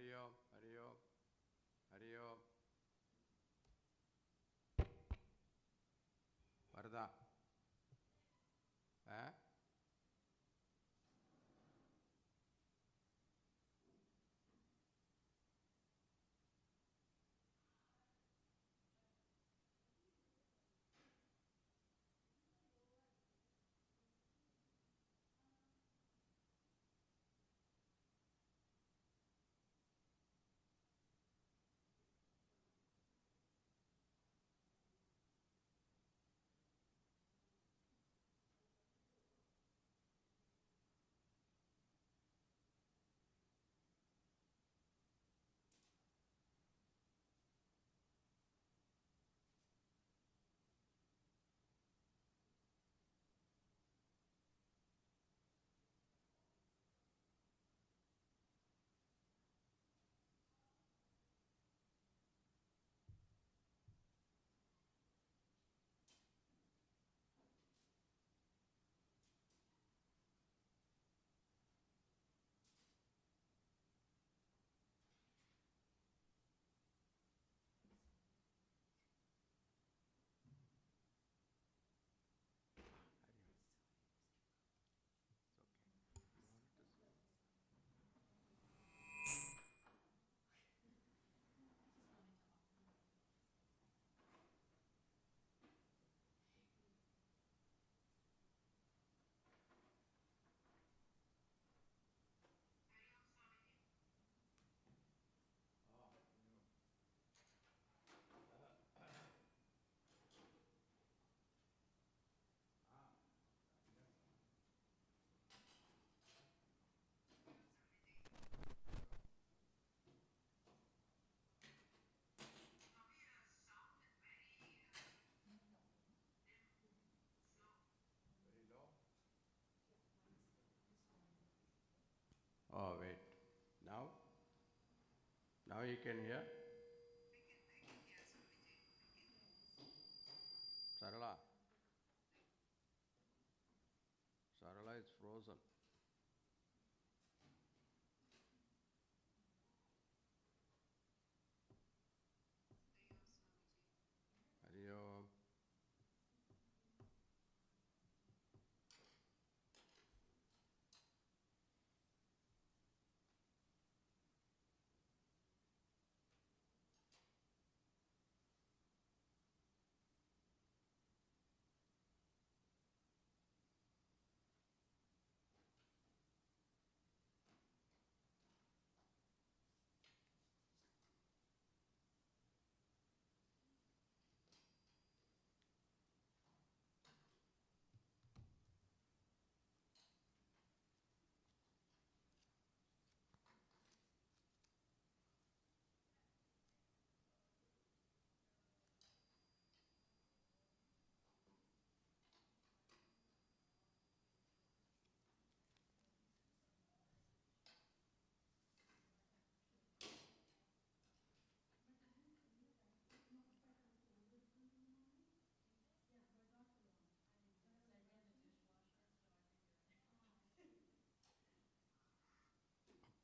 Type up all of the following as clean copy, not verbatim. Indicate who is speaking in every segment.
Speaker 1: Hari Om Hari Om Hari Om Varada Oh, wait. Now? Now you can hear? Sarala? Sarala is frozen. Hari Om.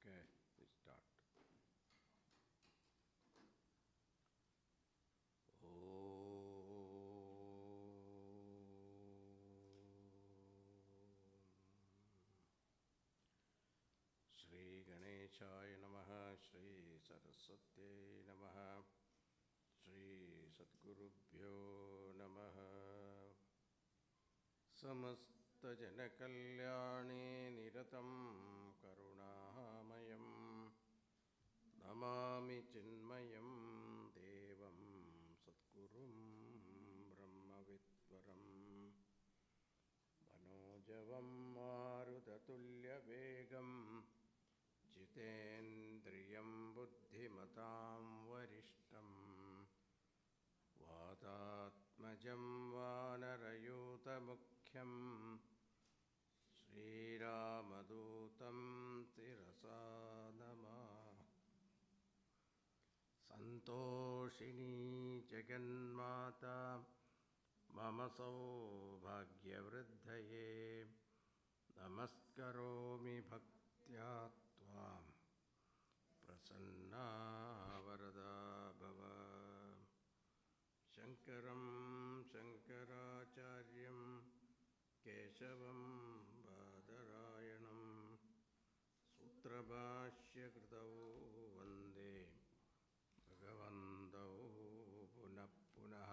Speaker 1: Okay, we start. Shri Ganeshaya Namaha, Shri Saraswati Namaha, Shri Sadgurubhyo Namaha. Samasthajanakalyane niratam karunamayam namami Chinmayam devam Sadgurum Brahmavidvaram Manojavam Marudatulyavegam Jitendriyam Buddhimatam Varishtam Vatatmajam Vanarayutamukhyam Sriramadutam Tirasanama Santoshini Jaganmata Mama Saubhagyavriddhaye Namaskaromi Bhaktya Tvam Prasanna वरदा भव। शङ्करं शङ्कराचार्यं केशवं बादरायणं सूत्रभाष्यकृतौ वन्दे भगवन्तौ पुनः पुनः।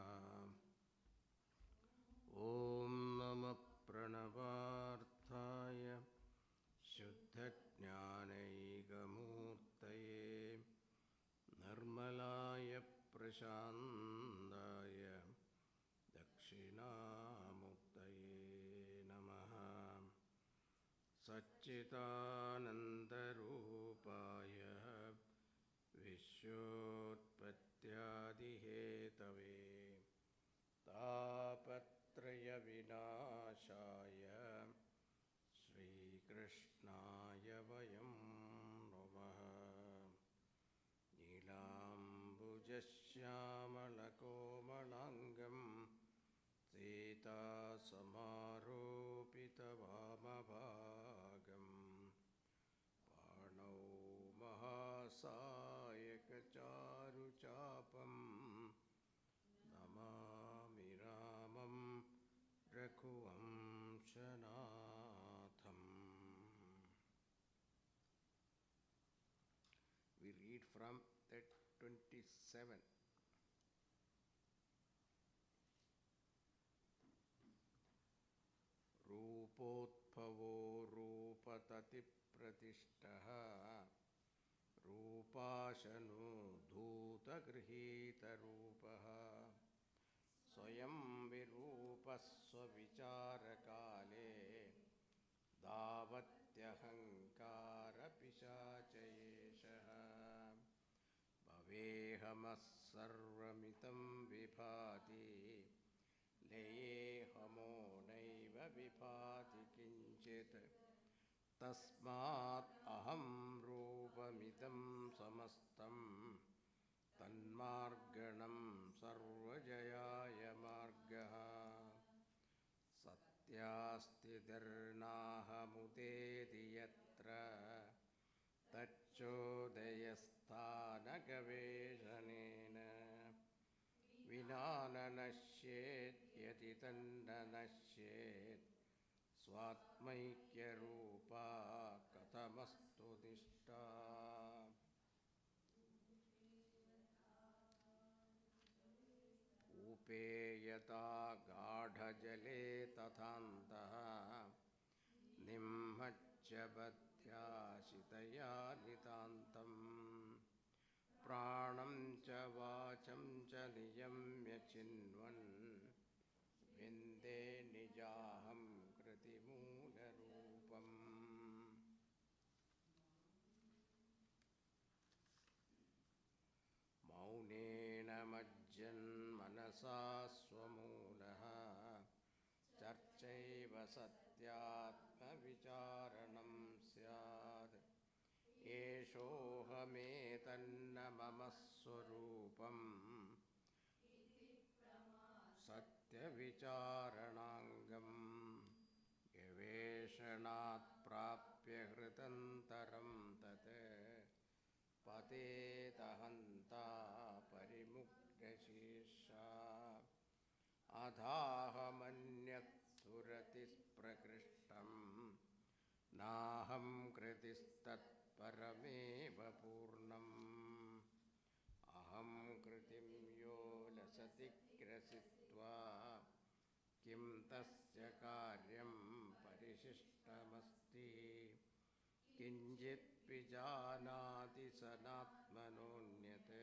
Speaker 1: ॐ नमः प्रणवार्थाय शुद्धज्ञानैकमूर्तये निर्मलाय प्रशान्ताय दक्षिणामूर्तये नमः। सच्चिदानन्दरूपाय विश्वोत्पत्त्यादिहेतवे तापत्रयविनाशाय श्रीकृष्णाय वयं नमः। नीलाम्बुजश्यामलकोमलाङ्गं सीतासमारोपितवामभागं पाणौ महासायकचारुचापं नमामि रामं रघुवंशनाथम्. We read from that 27. रूपोद्भवो रूपततिप्रतिष्ठः रूपाशनो धूतगृहीतरूपः स्वयं विरूपः स्वविचारकाले दावत्यहङ्कारपिशाचयेशः भवेऽहमः सर्वमिदं विभाति लयेऽहमो नैव विभाति किञ्चित् तस्मात् अहं रूपमिदं समस्तं तन्मार्गणं सर्वजयाय मार्गः सत्यास्तिर्नाहमुदेति यत्र तच्चोदयस्थानगवेषणेन विना न नश्येत् यदि तन्न नश्येत् स्वात्मैक्यरूपा कथमस्तु निष्ठा। कूपे यथा गाढजले तथान्तः निम्मच्चबध्याशितया नितान्तम् प्राणं च वाचं च नियम्य चिन्वन् विन्दे निजाहं कृतिमूलरूपम्। मौनेन मज्जन्मनसा स्वमूलः चर्चैव सत्यात्मविचारणं स्यात् एषोऽहमेतन्न मम स्वरूपं सत्यविचारणाङ्गम् गवेषणात् प्राप्य हृदन्तरं तत् पतेतहन्ता परिमुग्धशीर्षा अधाहमन्यत् सुरतिप्रकृष्टं नाहं कृतिस्तत्परमेव पूर्णम् अहं कृतिं यो लसति ग्रसित्वा किं तस्य कार्यं परिशिष्टमस्ति किञ्चित् विजानाति सनात्मनोऽन्यत्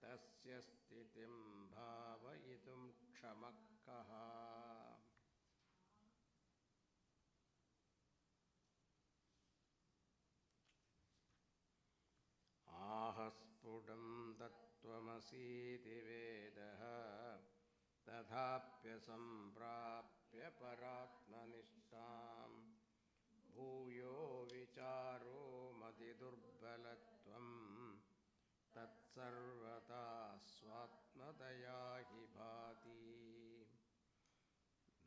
Speaker 1: तस्य स्थितिं भावयितुं क्षमः कः। आहस्फुटं तत्त्वमसीति वेदः तथाप्यसम्प्राप्य परात्मनिष्ठां भूयो विचारो मतिदुर्बलत्वं तत्सर्वदा स्वात्मतया हि भाति।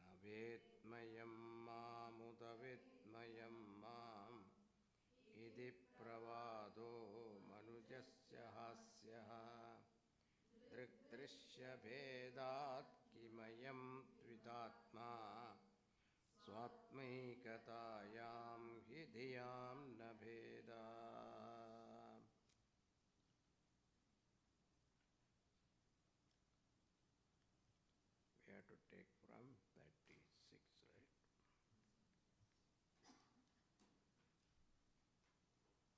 Speaker 1: न वेत्मयं मामुत वेत्मयं माम् इति प्रवादो हास्यः दृग्दृश्यभेदात् किमयं त्विदात्मा स्वात्मैकतायां हि धियां न भेदा. We have to take from 36, right?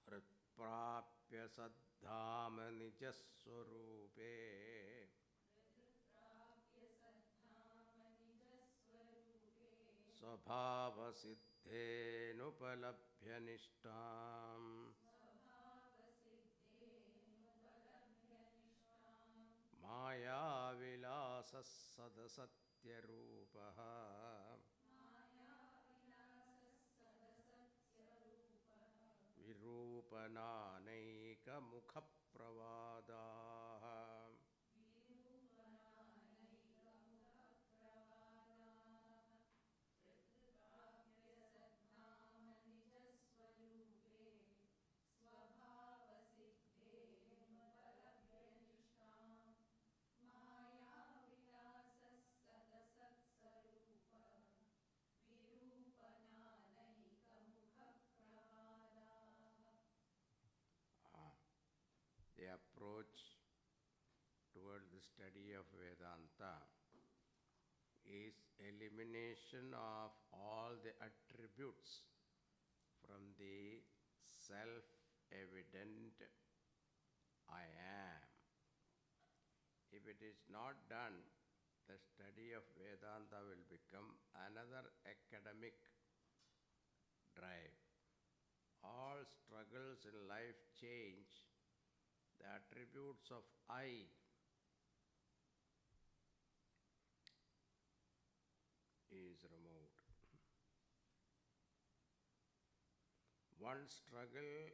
Speaker 1: हृत्प्राप्य सद्धाम निजस्वरूपे स्वभावसिद्धेनुपलभ्य निष्ठाम् मायाविलासः सदसत्यरूपः विरूपनानैकमुखप्रवादाः. The approach toward the study of Vedanta is elimination of all the attributes from the self-evident I am. If it is not done, the study of Vedanta will become another academic drive. All struggles in life change the attributes of I is removed. One struggle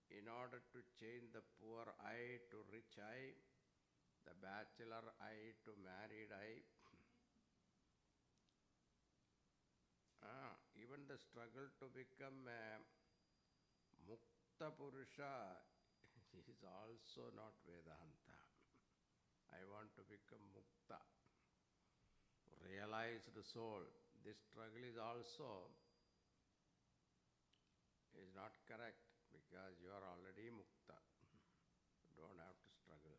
Speaker 1: in order to change the poor I to rich I, the bachelor I to married I. Even the struggle to become a Mukta Purusha is also not Vedanta. I want to become Mukta, realize the soul. This struggle is also not correct because you are already Mukta. You don't have to struggle.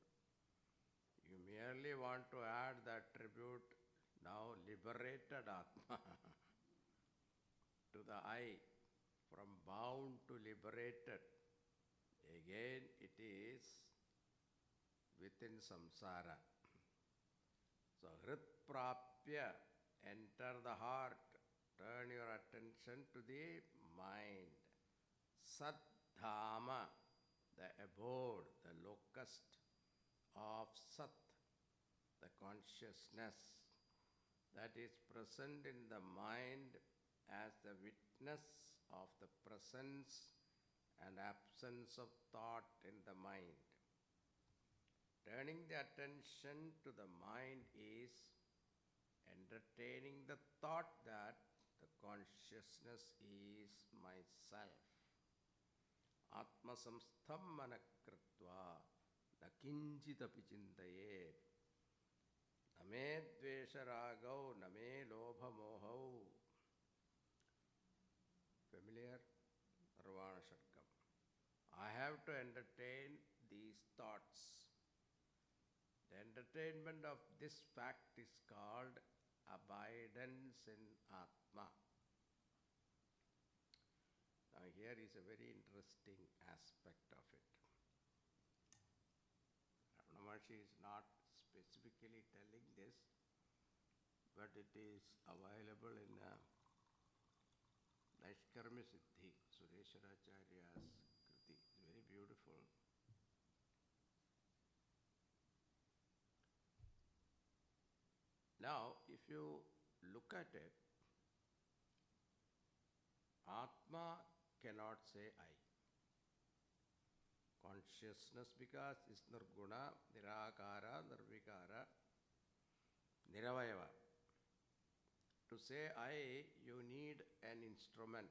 Speaker 1: You merely want to add the attribute now liberated Atma to the I, from bound to liberated. Again it is within samsara. So hrit prapya, enter the heart, turn your attention to the mind. Saddhama, the abode, the locus of Sat, the consciousness that is present in the mind as the witness of the presence and absence of thought in the mind. Turning the attention to the mind is entertaining the thought that the consciousness is myself. Atma samstham manakritva na kinchitapi chintayet na me dvesha ragau na me lobha mohau. Familiar? Nirvana Shatkam. I have to entertain these thoughts. The entertainment of this fact is called abidance in Atma. Now here is a very interesting aspect of it. Ramana Maharshi is not specifically telling this, but it is available in Naishkarmya Siddhi, Sureshwaracharya's Kriti. It's very beautiful. Now, if you look at it, Atma cannot say I. Consciousness, because it's nirguna, nirakara, nirvikara, niravayava. To say I, you need an instrument,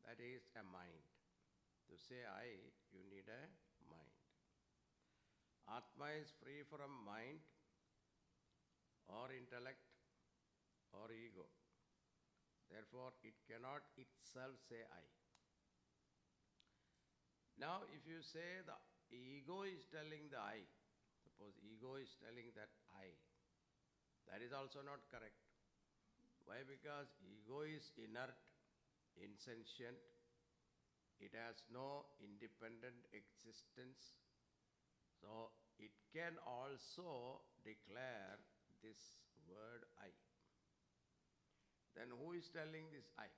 Speaker 1: that is a mind. To say I, you need a mind. Atma is free from mind or intellect or ego. Therefore, it cannot itself say I. Now, if you say the ego is telling the I, suppose ego is telling that I, that is also not correct. Why? Because ego is inert, insentient, it has no independent existence, so it can also declare this word I. Then who is telling this I?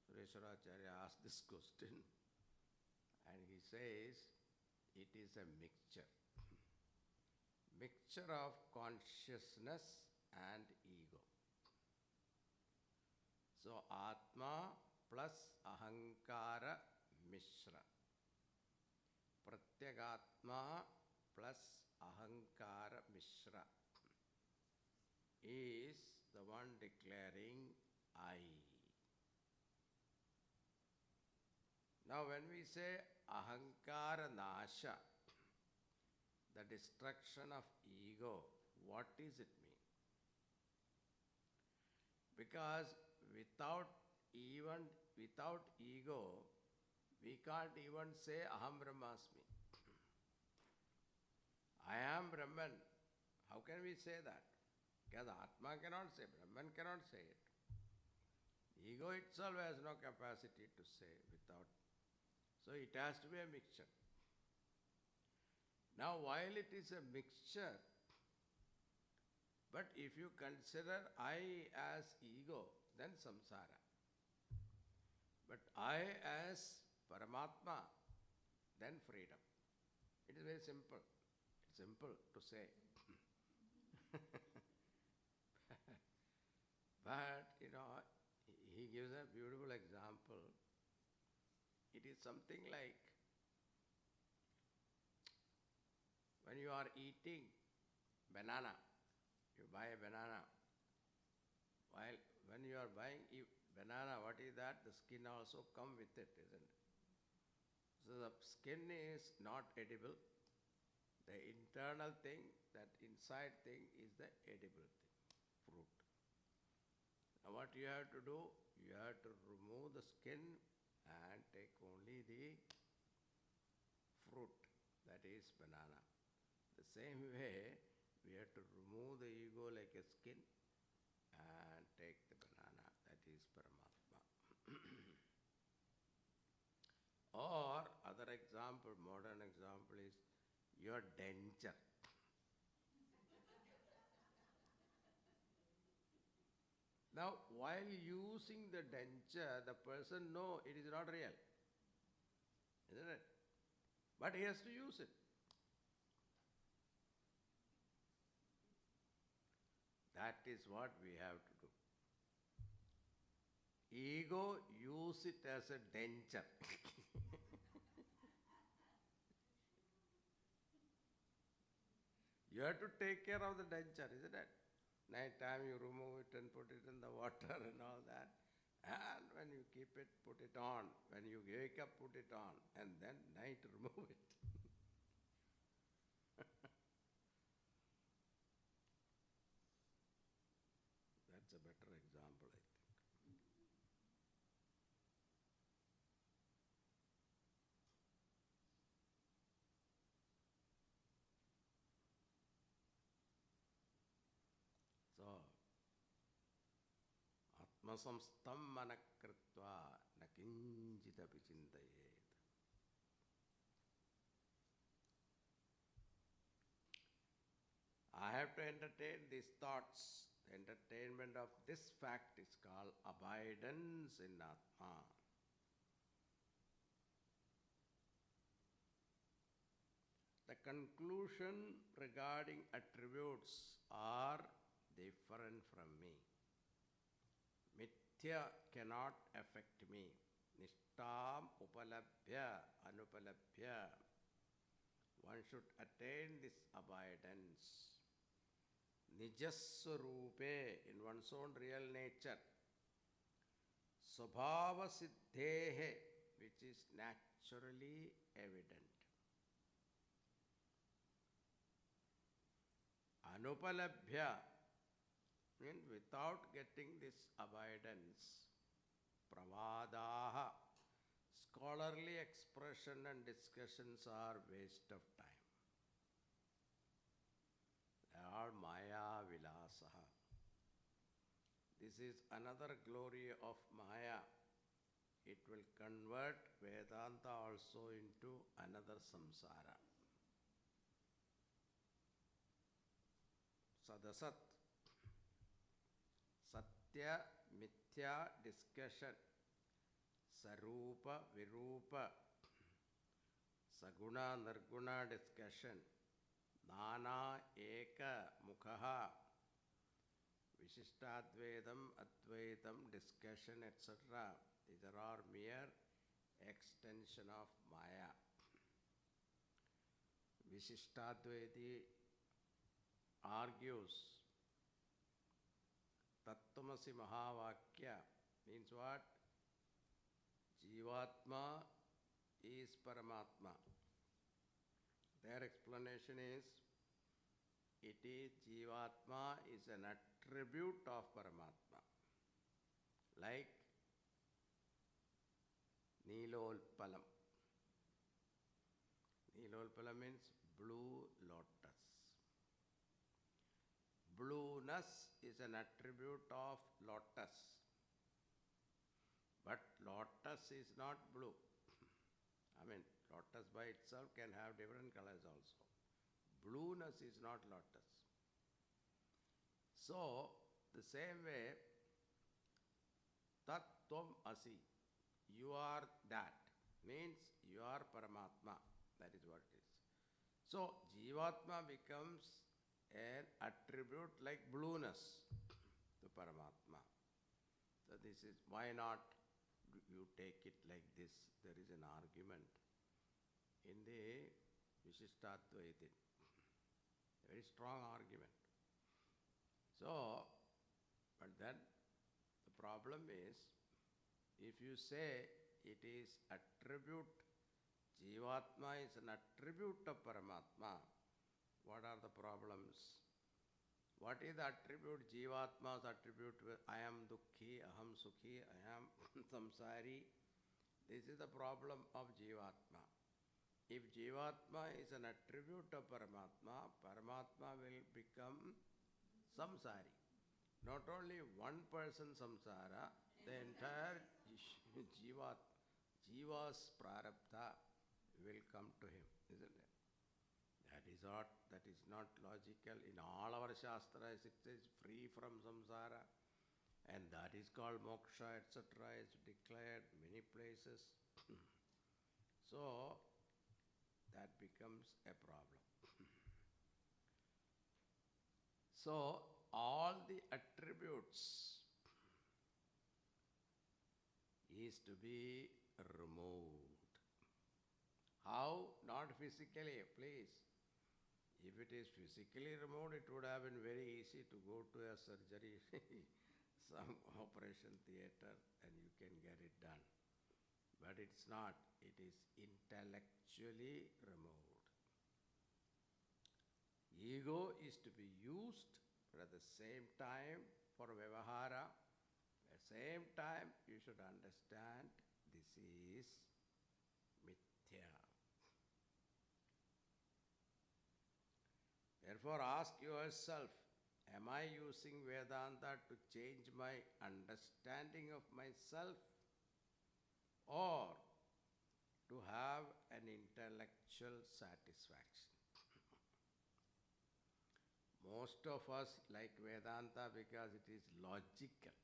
Speaker 1: Sureshwaracharya asked this question and he says it is a mixture. Mixture of consciousness and ego. So Atma plus Ahankara Mishra. Pratyagatma plus Ahankara Mishra is the one declaring I. Now when we say Ahankara Nasha, the destruction of ego, what does it mean? Because without ego, we can't even say Aham Brahmasmi. I am Brahman. How can we say that? Because Atma cannot say, Brahman cannot say it. Ego itself has no capacity to say without. So it has to be a mixture. Now while it is a mixture, but if you consider I as ego, then samsara. But I as Paramatma, then freedom. It is very simple. It's simple to say. But, he gives a beautiful example. It is something like when you are eating banana, you buy a banana. While when you are buying banana, what is that? The skin also come with it, isn't it? So the skin is not edible. The internal thing, that inside thing is the edible thing, fruit. Now what you have to do? You have to remove the skin and take only the fruit, that is banana. The same way, we have to remove the ego like a skin and take the banana, that is Paramatma. Or other example, modern example is your denture. Now, while using the denture, the person knows it is not real, isn't it? But he has to use it. That is what we have to do. Ego, use it as a denture. You have to take care of the denture, isn't it? Night time you remove it and put it in the water and all that. And when you keep it, put it on. When you wake up, put it on. And then night remove it. That's a better example, I think. So, atmasamstam manakritva na kinjitapi chintayet. I have to entertain these thoughts. The entertainment of this fact is called abidance in Atma. The conclusion regarding attributes are different from me. Mithya cannot affect me. Nishtam upalabhya anupalabhya. One should attain this abidance. Nijaswarupe, in one's own real nature. Svabhava siddhehe, which is naturally evident. Anupalabhya means without getting this avoidance, pravadaha, scholarly expression and discussions are waste of time. They are Maya Vilasaha. This is another glory of Maya. It will convert Vedanta also into another samsara. Sadasat, Satya Mithya discussion, Sarupa Virupa, Saguna Nirguna discussion, Nana Eka Mukhaha, Vishishtadvaitam, Advaitam discussion, etc. These are all mere extension of Maya. Vishishtadvaiti argues Tattvamasi Mahavakya means what? Jivatma is Paramatma. Their explanation is it is Jivatma is an attribute of Paramatma. Like Nilolpalam. Nilolpalam means blue lotus. Blueness is an attribute of lotus. But lotus is not blue. I mean, lotus by itself can have different colors also. Blueness is not lotus. So, the same way, Tat Tvam Asi, you are that, means you are Paramatma. That is what it is. So, Jivatma becomes an attribute like blueness to Paramatma. So, this is, why not you take it like this? There is an argument in the Vishishtadvaita. Very strong argument. So, but then the problem is, if you say it is attribute, Jivatma is an attribute of Paramatma, what are the problems? What is the attribute? Jivatma's attribute, I am Dukhi, Aham Sukhi, I am Samsari. This is the problem of Jivatma. If Jivatma is an attribute of Paramatma, Paramatma will become samsari. Not only one person samsara, the entire Jiva's prarabdha will come to him, isn't it? That is not logical. In all our Shastras it says free from samsara, and that is called moksha, etc. is declared many places. So, that becomes a problem. So, all the attributes is to be removed. How? Not physically, please. If it is physically removed, it would have been very easy to go to a surgery, some operation theater, and you can get it done. But it's not. It is intellectually removed. Ego is to be used, but at the same time for Vyavahara. At the same time, you should understand this is mithya. Therefore, ask yourself, am I using Vedanta to change my understanding of myself, or to have an intellectual satisfaction? Most of us like Vedanta because it is logical.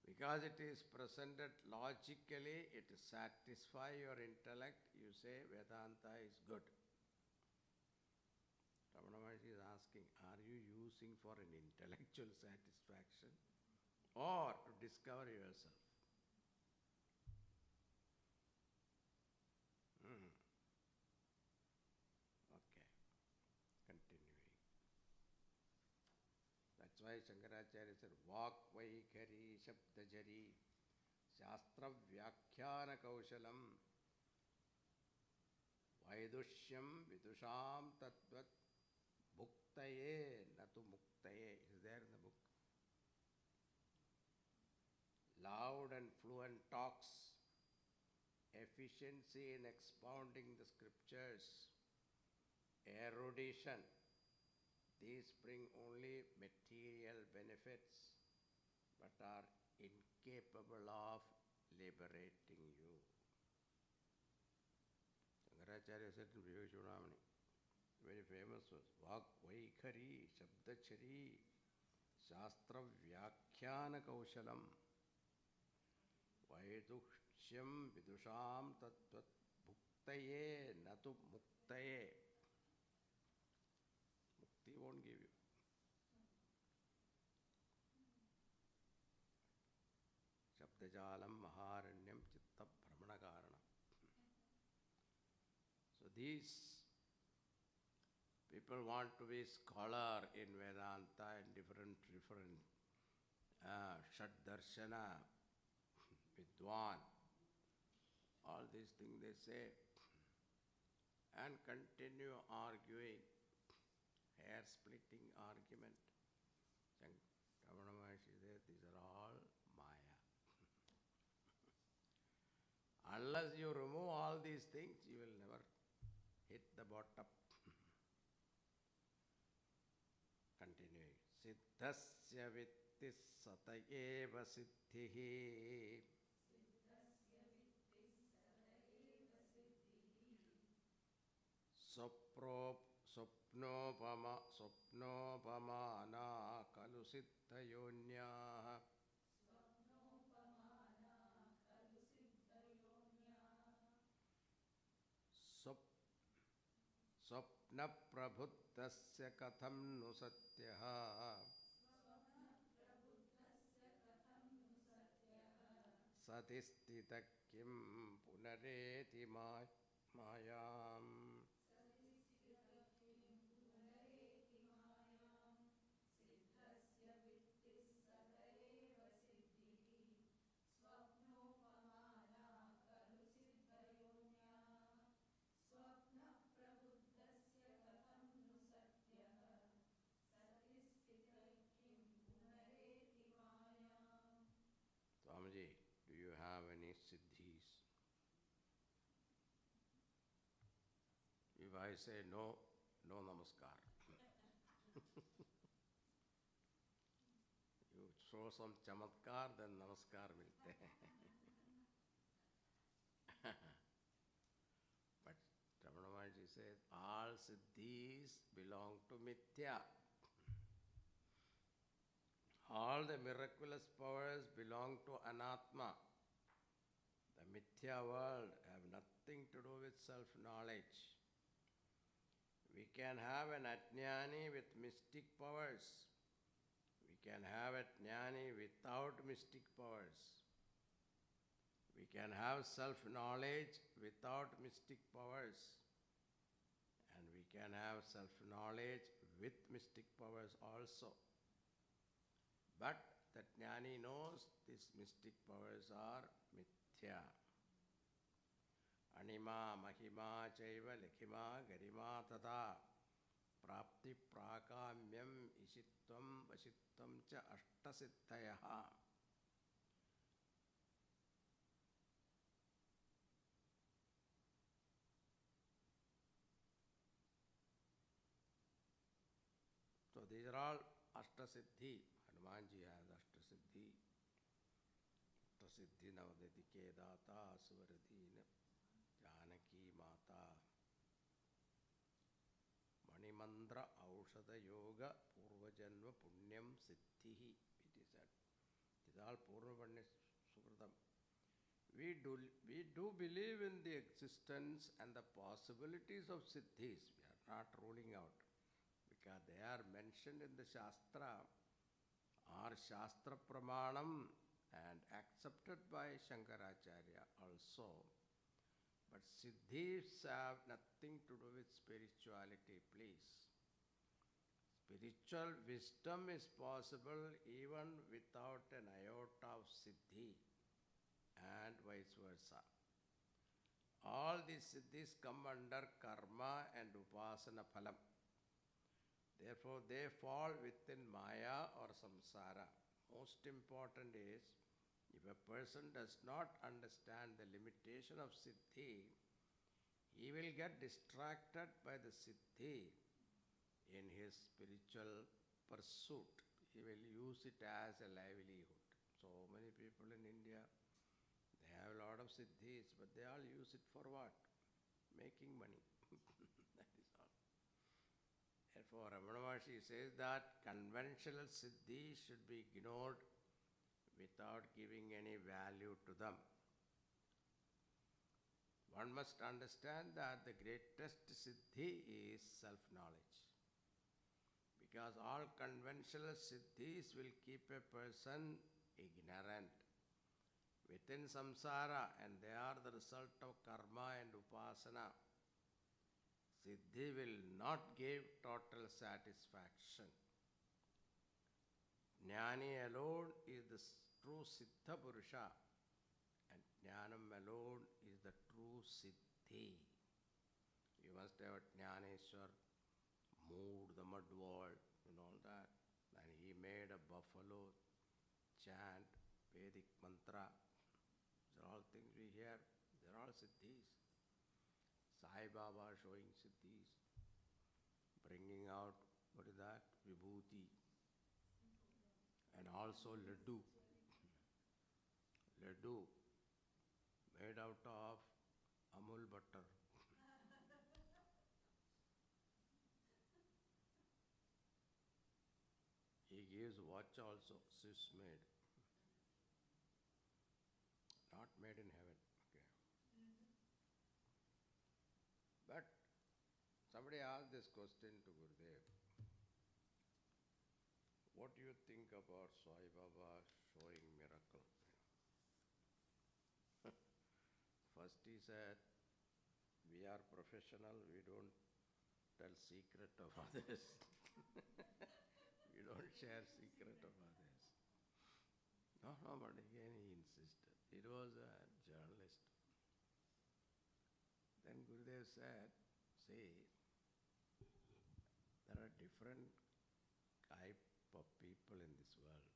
Speaker 1: Because it is presented logically, it satisfies your intellect, you say Vedanta is good. Ramana Maharshi is asking, are you using for an intellectual satisfaction or to discover yourself? Okay, continuing. That's why Shankaracharya said, Vak Vaikhari Shabdajari Shastra Vyakhyana Kaushalam Vaidushyam Vidusham Tattvat Bhuktaye Natu Muktaye. It is there in the book. Loud and fluent talks, efficiency in expounding the scriptures, erudition, these bring only material benefits but are incapable of liberating you. Shankaracharya said in Vivekachudamani, very famous was Vak Vaikhari, Shabdachari, Shastra Vyakhyana Kaushalam, Vaidushyam Vidusham Tattvat Bhuktaye Natu Muktaye. Mukti won't give you. Shabdajalam Maharanyam Chitta Brahmanakarana. So these people want to be scholar in Vedanta and different Shad Darshana, Vidwan, all these things they say, and continue arguing, hair-splitting argument. Ramana Maharshi said, these are all Maya. Unless you remove all these things, you will never hit the bottom. Continuing. Siddhasya vittis satayeva siddhihi. Swapnopamana kalu siddhayonyaha. Swapna prabhuddhasya katham nu satyaha. Satistita kim punareti mayam. Swamiji, do you have any siddhis? If I say no, no namaskar. You show some chamatkar, then namaskar milte hain. But Ramana Maharshi says, all siddhis belong to mithya. All the miraculous powers belong to anatma. The mithya world have nothing to do with self-knowledge. We can have an ajnani with mystic powers. We can have a jnani without mystic powers. We can have self-knowledge without mystic powers. And we can have self-knowledge with mystic powers also. But the jnani knows these mystic powers are mithya. Anima, mahima, chaiva, likhima, garima, tata. Prapti, prakamyam, ishitvam, vasitvam cha ashtasiddhayaha. So these are all ashtasiddhi. Hanumanji has ashtasiddhi. Ashtasiddhi navadadike data suvaradina Janaki Mata. Manimandra Aushada Yoga Purvajanva Punyam Siddhihi. It is said. It is all Purvapanya Sukritam. We do believe in the existence and the possibilities of siddhis. We are not ruling out. Because they are mentioned in the Shastra, are Shastra Pramanam and accepted by Shankaracharya also. But siddhis have nothing to do with spirituality, please. Spiritual wisdom is possible even without an iota of siddhi. and vice versa. All these siddhis come under karma and upasana phalam. Therefore, they fall within Maya or samsara. Most important is, if a person does not understand the limitation of siddhi, he will get distracted by the siddhi in his spiritual pursuit. He will use it as a livelihood. So many people in India, they have a lot of siddhis, but they all use it for what? Making money. That is all. Therefore, Ramana Maharshi says that conventional siddhis should be ignored without giving any value to them. One must understand that the greatest siddhi is self-knowledge. Because all conventional siddhis will keep a person ignorant within samsara, and they are the result of karma and upasana. Siddhi will not give total satisfaction. Jnani alone is the true Siddha Purusha, and Jnanam alone is the true Siddhi. You must have Jnaneshwar moved the mud wall and all that. And he made a buffalo chant, Vedic mantra. These are all things we hear. They are all Siddhis. Sai Baba showing Siddhis, bringing out, what is that? Vibhuti. And also Laddu. Laddu made out of Amul butter. He gives watch also, Swiss made. Not made in heaven. Okay. But somebody asked this question to Gurudev. What do you think about Sai Baba showing miracle? First he said, we are professional, we don't tell secret of others. We don't share secret of others. No, but again he insisted. It was a journalist. Then Gurudev said, see, there are different type of people in this world.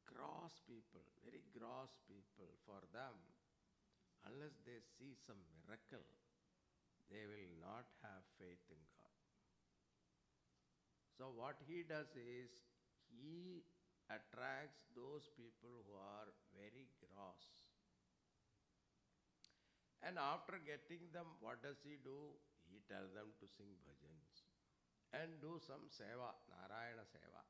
Speaker 1: Gross people, very gross people, for them, unless they see some miracle, they will not have faith in God. So what he does is, he attracts those people who are very gross. And after getting them, what does he do? He tells them to sing bhajans and do some seva, Narayana seva.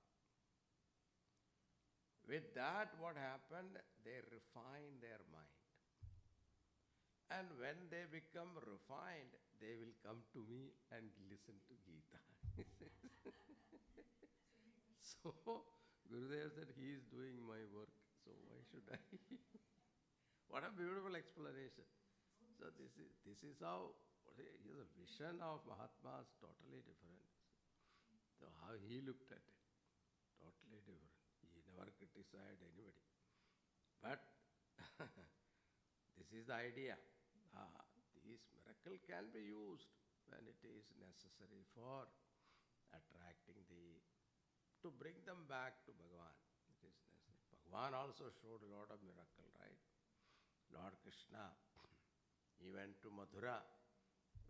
Speaker 1: With that, what happened? They refine their mind. And when they become refined, they will come to me and listen to Gita. So, Gurudev said, he is doing my work, so why should I? What a beautiful explanation. So this is how, the vision of Mahatma is totally different. So how he looked at it, totally different. He never criticized anybody. But this is the idea. This miracle can be used when it is necessary for attracting to bring them back to Bhagavan. It is necessary. Bhagavan also showed a lot of miracle, right? Lord Krishna, he went to Mathura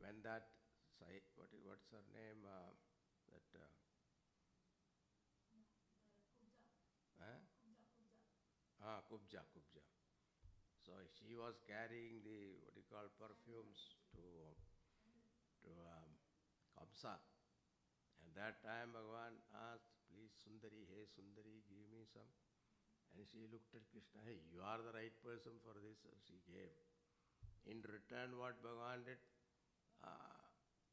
Speaker 1: when that, what's her name? Kubja. So she was carrying the, perfumes to Kamsa. And that time Bhagavan asked, please Sundari, hey Sundari, give me some. And she looked at Krishna, hey, you are the right person for this. So she gave. In return, what Bhagavan did?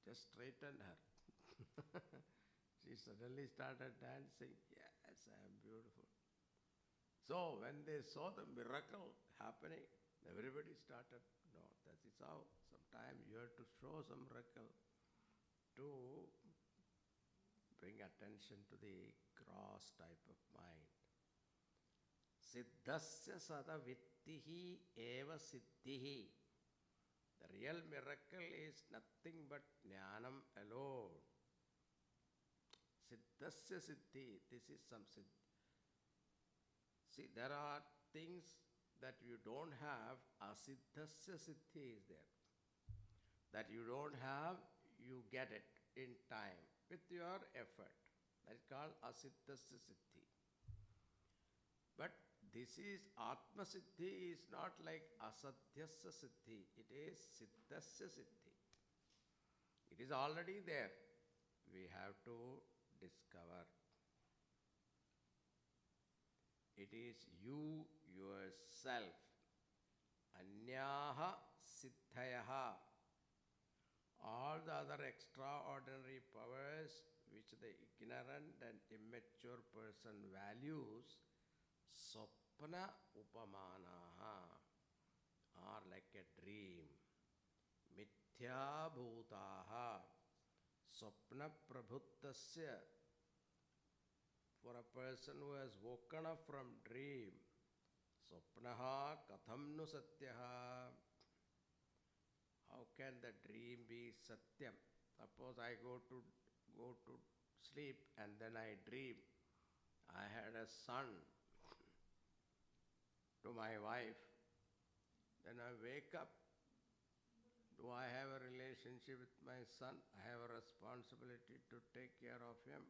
Speaker 1: Just straightened her. She suddenly started dancing. Yes, I am beautiful. So when they saw the miracle happening, everybody started, no, that is how. Sometimes you have to show some miracle to bring attention to the gross type of mind. Siddhasya sada vittihi eva siddhihi. The real miracle is nothing but jnanam alone. Siddhasya siddhi. This is some siddhi. See, there are things that you don't have. Asiddhasya siddhi is there. That you don't have, you get it in time with your effort. That is called asiddhasya siddhi. But this is Atma Siddhi is not like Asadhyasya Siddhi. It is Siddhasya Siddhi. It is already there. We have to discover. It is you yourself. Anyaha Siddhayaha. All the other extraordinary powers which the ignorant and immature person values, Sopna upamanaha, are like a dream. Mithya bhutaha, Sopna prabhuttasya. For a person who has woken up from dream, Sopnaha katham nu satyaha. How can the dream be satyam? Suppose I go to sleep and then I dream. I had a son to my wife. Then I wake up. Do I have a relationship with my son? I have a responsibility to take care of him.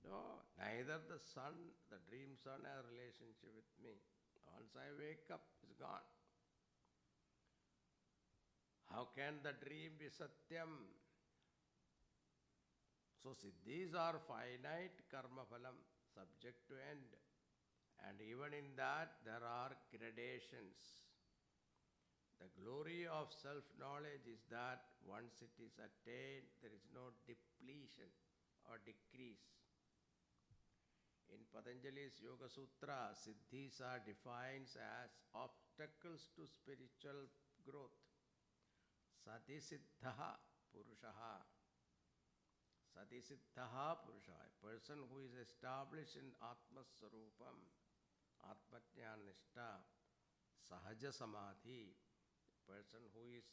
Speaker 1: No, neither the son, the dream son, has a relationship with me. Once I wake up, it's gone. How can the dream be satyam? So siddhis are finite karma phalam, subject to end. And even in that, there are gradations. The glory of self-knowledge is that once it is attained, there is no depletion or decrease. In Patanjali's Yoga Sutra, siddhis are defined as obstacles to spiritual growth. Sati siddhaha purushaha. Sati siddhaha purushaha. A person who is established in Atma Sarupam, Atma Jnana Nishtha, Sahaja Samadhi, a person who is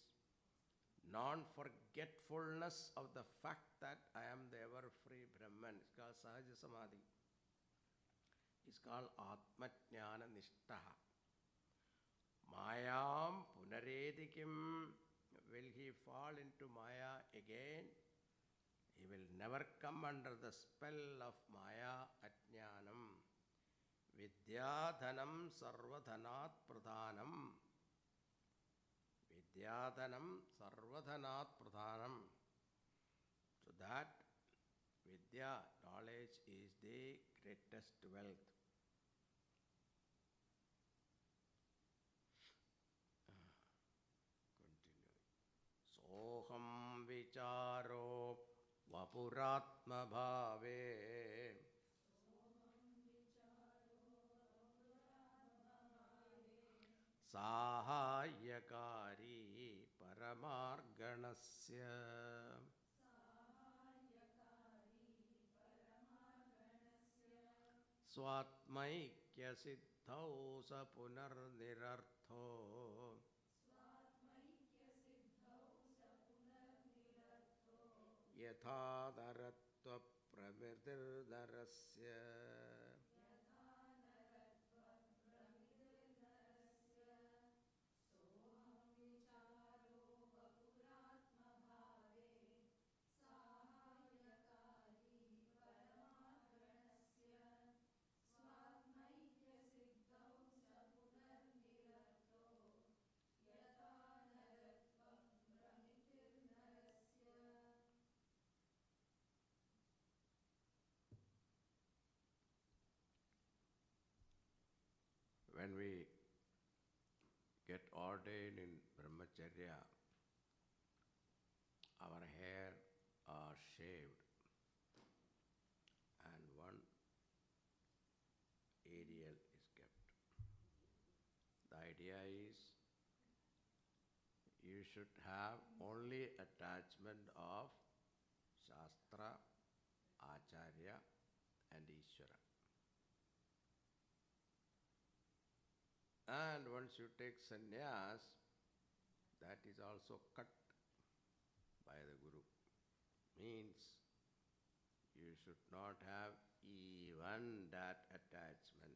Speaker 1: non-forgetfulness of the fact that I am the ever-free Brahman. It's called Sahaja Samadhi. It's called Atma Jnana Nishtha. Mayam punaredikim. Will he fall into Maya again? He will never come under the spell of Maya Ajnanam. Vidyadhanam sarvadhanat pradhanam. Vidyadhanam sarvadhanat pradhanam. So that Vidya, knowledge, is the greatest wealth. Soham vicharo vapuratma bhave. Sahayakari paramarganasya. Swatmaikya siddhau sa punarnirartho. Yatha naratva pramirdirnarasya. When we get ordained in Brahmacharya, our hair are shaved and one aerial is kept. The idea is you should have only attachment of Shastra, Acharya and Ishvara. And once you take sannyas, that is also cut by the Guru. Means you should not have even that attachment.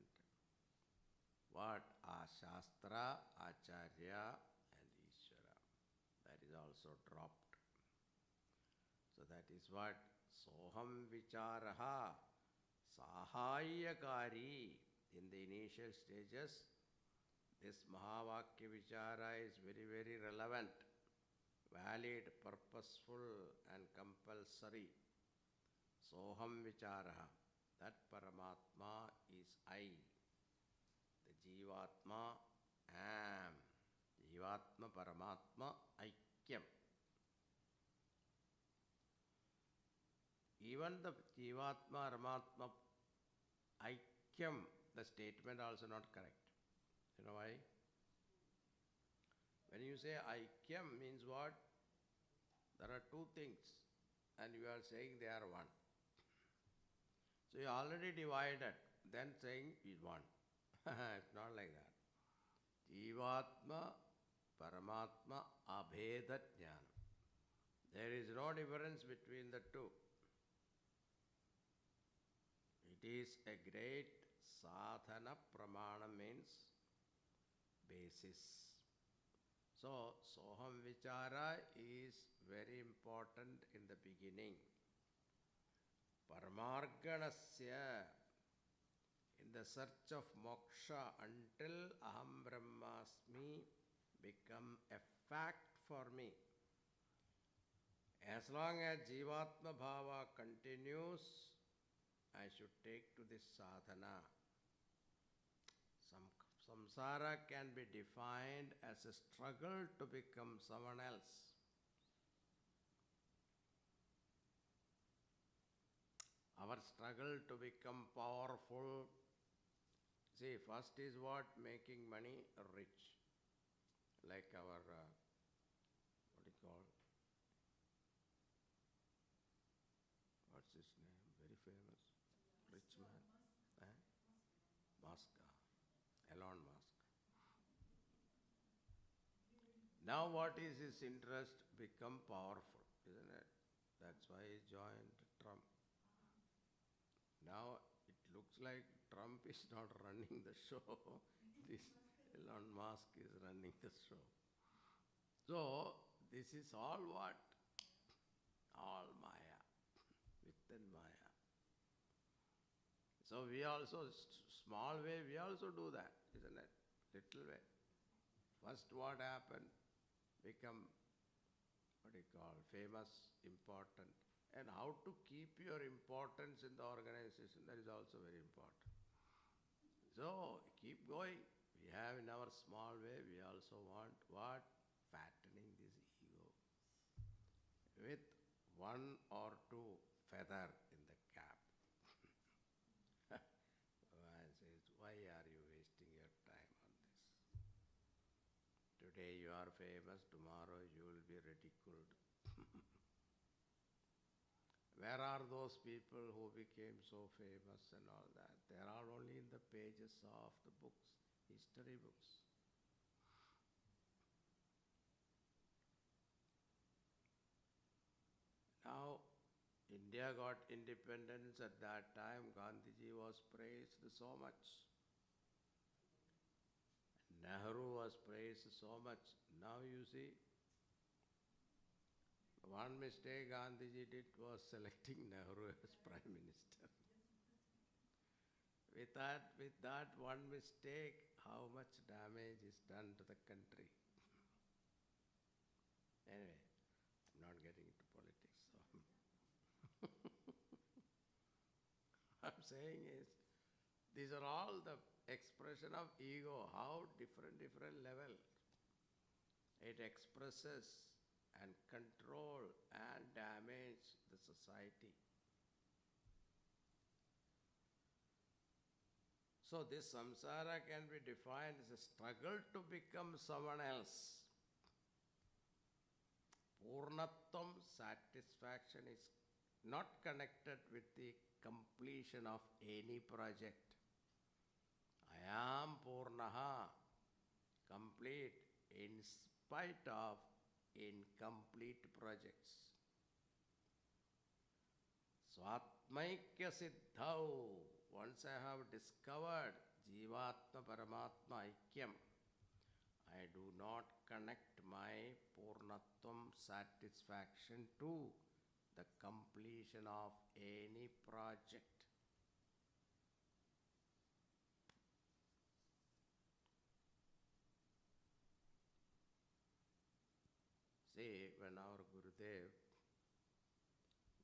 Speaker 1: What? Shastra, Acharya and Ishvara. That is also dropped. So that is what? Soham vicharaha sahayakari. In the initial stages, this Mahavakya vichara is very, very relevant, valid, purposeful and compulsory. Soham vicharaha. That Paramatma is I. The Jivatma am. Jivatma Paramatma Aikyam. Even the Jivatma Paramatma Aikyam, the statement also not correct. You know why? When you say Aikyam means what? There are two things and you are saying they are one. So you already divided, then saying is one. It's not like that. Jivatma, Paramatma, Abheda Jnana. There is no difference between the two. It is a great sadhana. Pramana means basis. So, Soham Vichara is very important in the beginning. Paramarganasya, in the search of moksha until Aham Brahmasmi become a fact for me. As long as Jivatma Bhava continues, I should take to this sadhana. Samsara can be defined as a struggle to become someone else. Our struggle to become powerful. See, first is what? Making money rich. Like our, what do you call? What's his name? Very famous. Rich man. Musk. Elon Musk. Now what is his interest? Become powerful, isn't it? That's why he joined Trump. Now it looks like Trump is not running the show. This Elon Musk is running the show. So this is all what? All Maya. Within Maya. So we also, small way, we also do that, isn't it? Little way. First what happened? Become, what do you call, famous, important. And how to keep your importance in the organization, that is also very important. So, keep going. We have in our small way, we also want what? Fattening this ego. With one or two feather in the cap. Man says, why are you wasting your time on this? Today you are famous, tomorrow you will be ridiculed. Where are those people who became so famous and all that? They are all only in the pages of the books, history books. Now, India got independence at that time. Gandhiji was praised so much. Nehru was praised so much. Now you see, one mistake Gandhiji did was selecting Nehru as Prime Minister. With that one mistake, how much damage is done to the country. Anyway, I'm not getting into politics. So. I'm saying is, these are all the expression of ego, how different level. It expresses and control and damage the society. So this samsara can be defined as a struggle to become someone else. Purnatvam, satisfaction, is not connected with the completion of any project. I am Purnaha. complete in spite of incomplete projects. Swatmaikya siddhau. Once I have discovered Jivatma Paramatma Aikyam, I do not connect my Purnatvam satisfaction to the completion of any project. See, when our Gurudev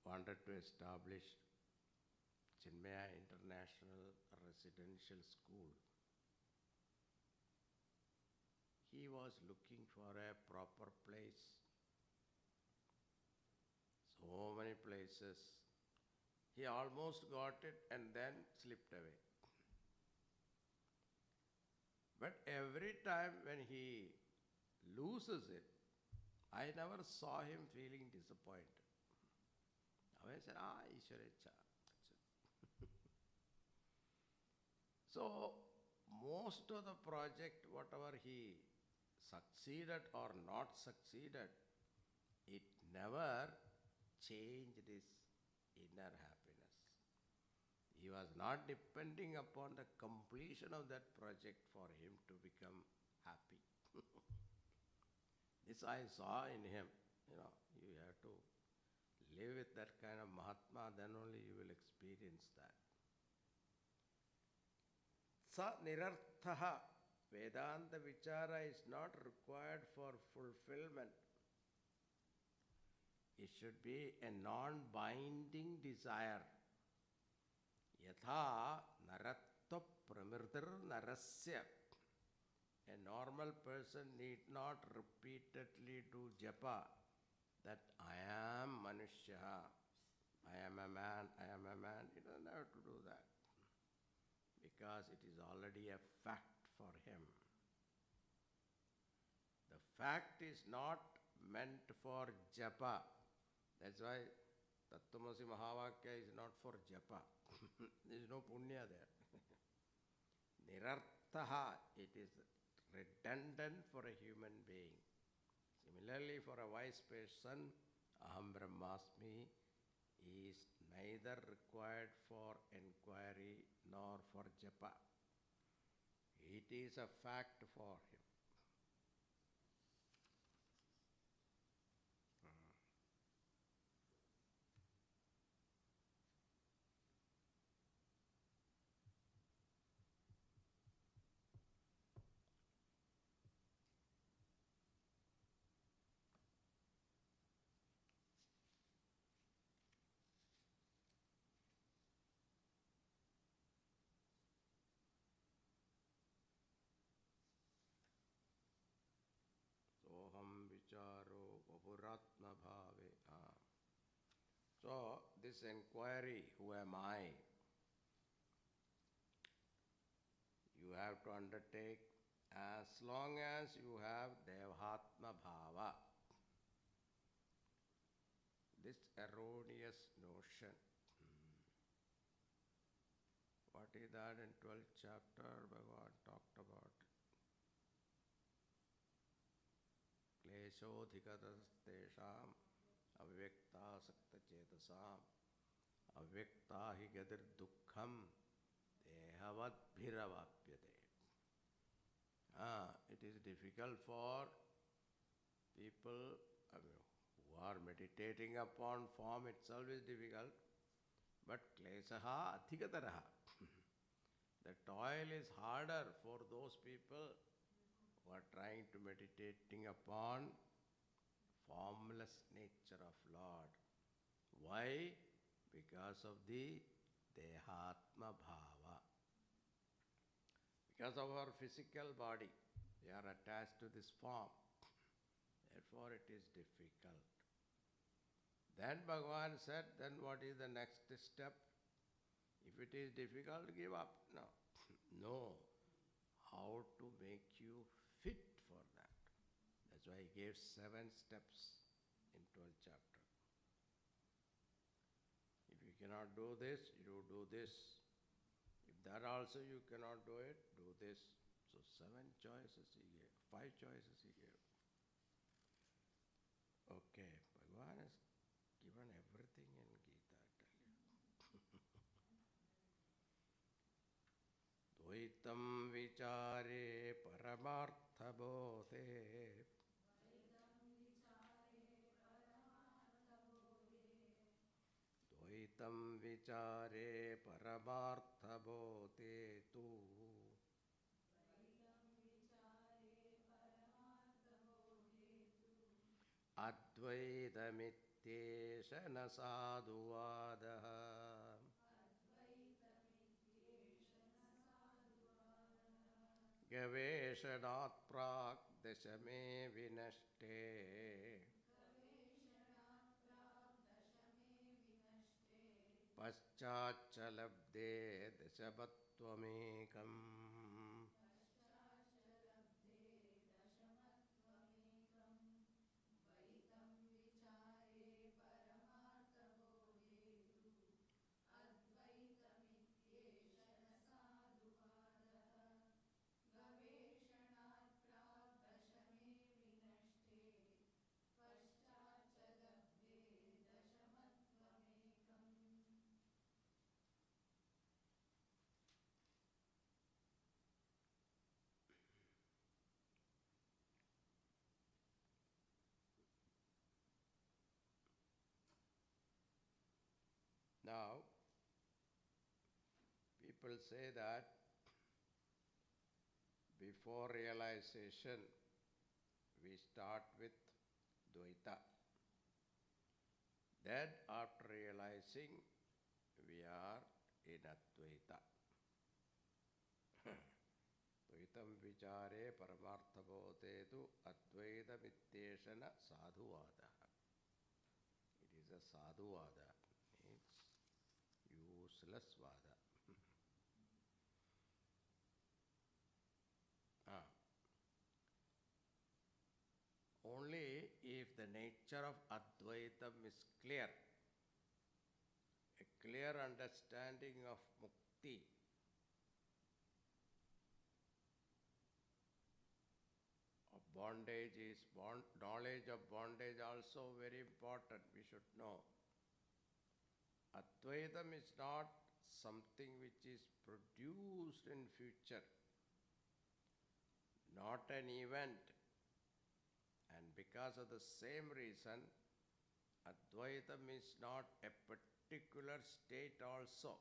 Speaker 1: wanted to establish Chinmaya International Residential School, he was looking for a proper place. So many places. He almost got it and then slipped away. But every time when he loses it, I never saw him feeling disappointed. I said, Ishwarecha. So, most of the project, whatever he succeeded or not succeeded, it never changed his inner happiness. He was not depending upon the completion of that project for him to become happy. This I saw in him. You have to live with that kind of Mahatma, then only you will experience that. Sa nirarthaha. Vedanta vichara is not required for fulfillment. It should be a non-binding desire. Yatha naratva pramirtir narasya. A normal person need not repeatedly do japa that I am Manushya, I am a man, I am a man. He doesn't have to do that because it is already a fact for him. The fact is not meant for japa. That's why Tattvamasi Mahavakya is not for japa. There is no punya there. Nirarthaha, it is redundant for a human being. Similarly, for a wise person, Aham Brahmasmi is neither required for inquiry nor for japa. It is a fact for him. Soham vicharo vapuratma bhave. So, this inquiry, who am I? You have to undertake as long as you have Devhatma Bhava. This erroneous notion. What is that in 12th chapter? Bhagavan talked about Kleshodhikatastesham avyakta sakta chetasam avyakta hi gadir dukkham dehavat bhiravapyate. It is difficult for people who are meditating upon form itself is difficult, but klesaha adhikataraha. The toil is harder for those people who are trying to meditating upon formless nature of Lord. Why? Because of the Dehatma Bhava. Because of our physical body, we are attached to this form. Therefore, it is difficult. Then Bhagavan said, then what is the next step? If it is difficult, give up. No. No. How to make you fit for that. That's why he gave 7 steps in 12th chapter. If you cannot do this, you do this. If that also you cannot do it, do this. So 7 choices he gave. 5 choices he gave. Okay, Bhagavan has given everything in Gita, I tell you. Dvaitam vichare paramartha bodhe. Dvaitam vichare paramartha bodhe tu. Advaitamityesha na sadhuvadaha. Gaveshanat prak dashame vinashte. Paschachalabde dashamattvamekam. Now, people say that before realization, we start with Dvaita. Then, after realizing, we are in Advaita. Dvaitam vichare paramartha bodhetu Advaita mityeshana sadhuvada. It is a sadhuvada, means useless vada. Only if the nature of Advaitam is clear, a clear understanding of Mukti, of bondage is knowledge of bondage also very important, we should know. Advaitam is not something which is produced in future, not an event. And because of the same reason, Advaitam is not a particular state also,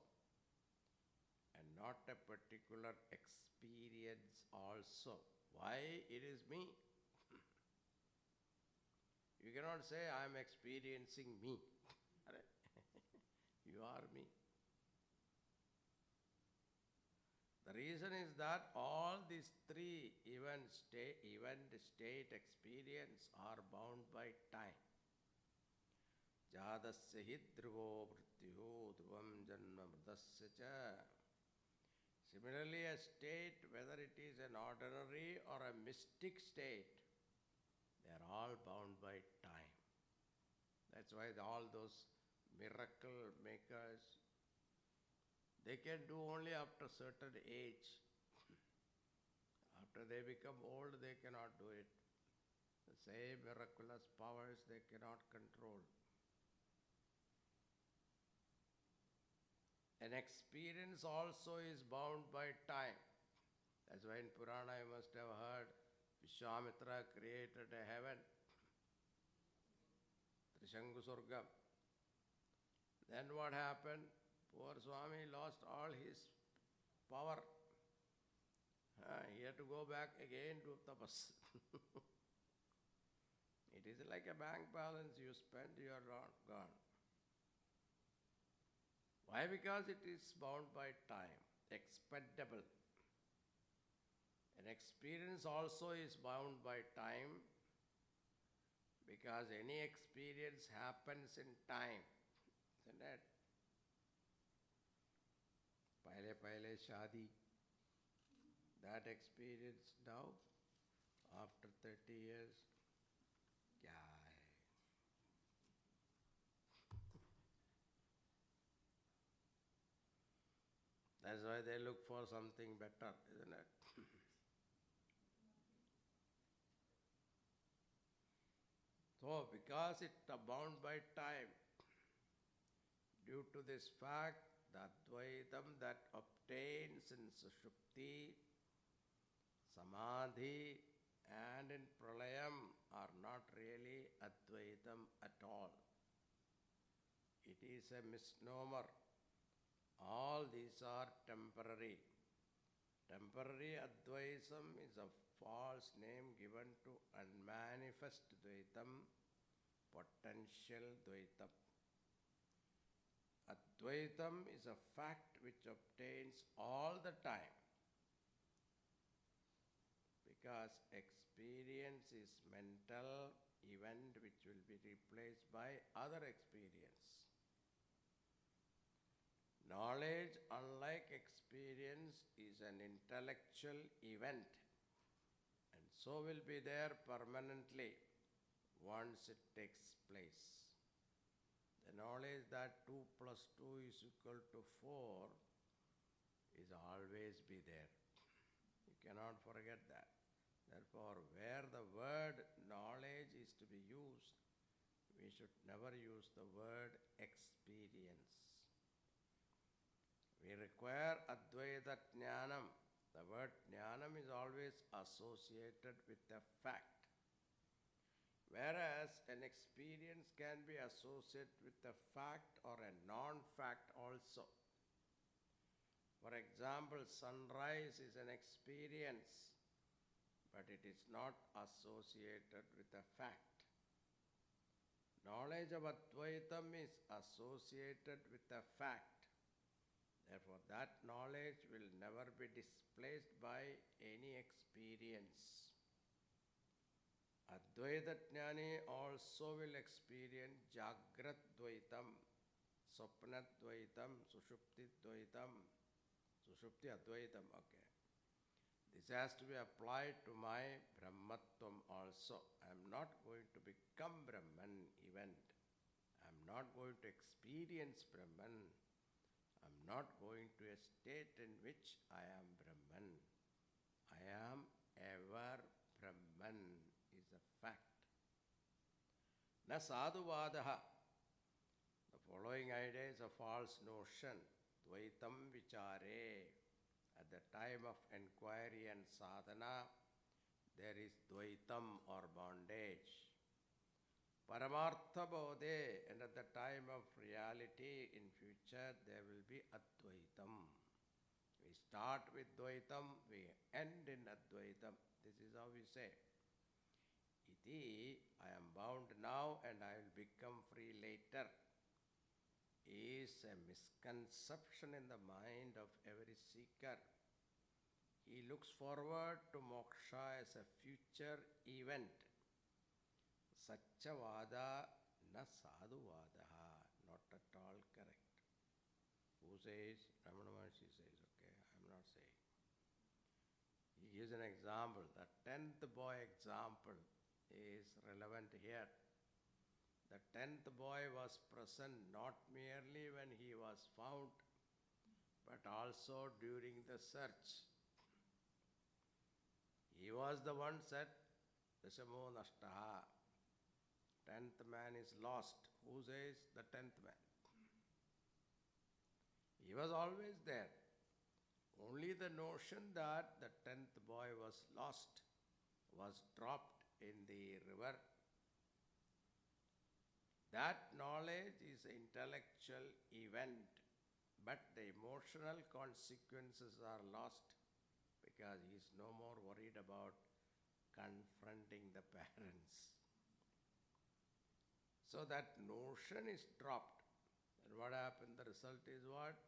Speaker 1: and not a particular experience also. Why? It is me. You cannot say, I am experiencing me. You are me. The reason is that all these three event, state, experience are bound by time. Jadasya hi dhruvo mrityuho dhruvam janma mridasya cha. Similarly, a state, whether it is an ordinary or a mystic state, they are all bound by time. That's why all those miracle makers, they can do only after a certain age. After they become old, they cannot do it. The same miraculous powers they cannot control. An experience also is bound by time. That's why in Purana you must have heard Vishwamitra created a heaven, Trishangu Surgam. Then what happened? Poor Swami lost all his power. He had to go back again to tapas. It is like a bank balance. You spend, you are gone. Why? Because it is bound by time, expendable. An experience also is bound by time, because any experience happens in time, isn't it? Pehle shadi, that experience now, after 30 years, kya hai? That's why they look for something better, isn't it? So, because it is bound by time, due to this fact, the Advaitam that obtains in Sushupti, Samadhi, and in Pralayam are not really Advaitam at all. It is a misnomer. All these are temporary. Temporary Advaitam is a false name given to unmanifest Dvaitam, potential Dvaitam. Advaitam is a fact which obtains all the time, because experience is mental event which will be replaced by other experience. Knowledge, unlike experience, is an intellectual event, and so will be there permanently once it takes place. The knowledge that 2 plus 2 is equal to 4 is always be there. You cannot forget that. Therefore, where the word knowledge is to be used, we should never use the word experience. We require Advaita Jnanam. The word Jnanam is always associated with a fact, whereas an experience can be associated with a fact or a non-fact also. For example, sunrise is an experience, but it is not associated with a fact. Knowledge of Advaitam is associated with a fact. Therefore, that knowledge will never be displaced by any experience. Advaita Jnani also will experience Jagrat Dvaitam, Swapna Dvaitam, Sushupti Dvaitam, Sushupti Advaitam, okay. This has to be applied to my Brahmatvam also. I am not going to become Brahman event. I am not going to experience Brahman. I am not going to a state in which I am Brahman. I am ever Brahman is a fact. Na sadhuvadaha. The following idea is a false notion. Dvaitam vichare. At the time of inquiry and sadhana, there is Dvaitam or bondage. Paramartha bodhe, and at the time of reality in future, there will be Advaitam. We start with Dvaitam, we end in Advaitam. This is how we say. Iti, I am bound now and I will become free later, is a misconception in the mind of every seeker. He looks forward to moksha as a future event. Satchavada na sadhuvadaha. Not at all correct. Who says? Ramana Maharshi says, okay, I am not saying. He gives an example. The 10th boy example is relevant here. The 10th boy was present not merely when he was found, but also during the search. He was the one said, Dashamo Nashtaha. 10th man is lost. Who says the 10th man? He was always there. Only the notion that the 10th boy was lost was dropped in the river. That knowledge is an intellectual event, but the emotional consequences are lost because he is no more worried about confronting the parents. So that notion is dropped. And what happened? The result is what?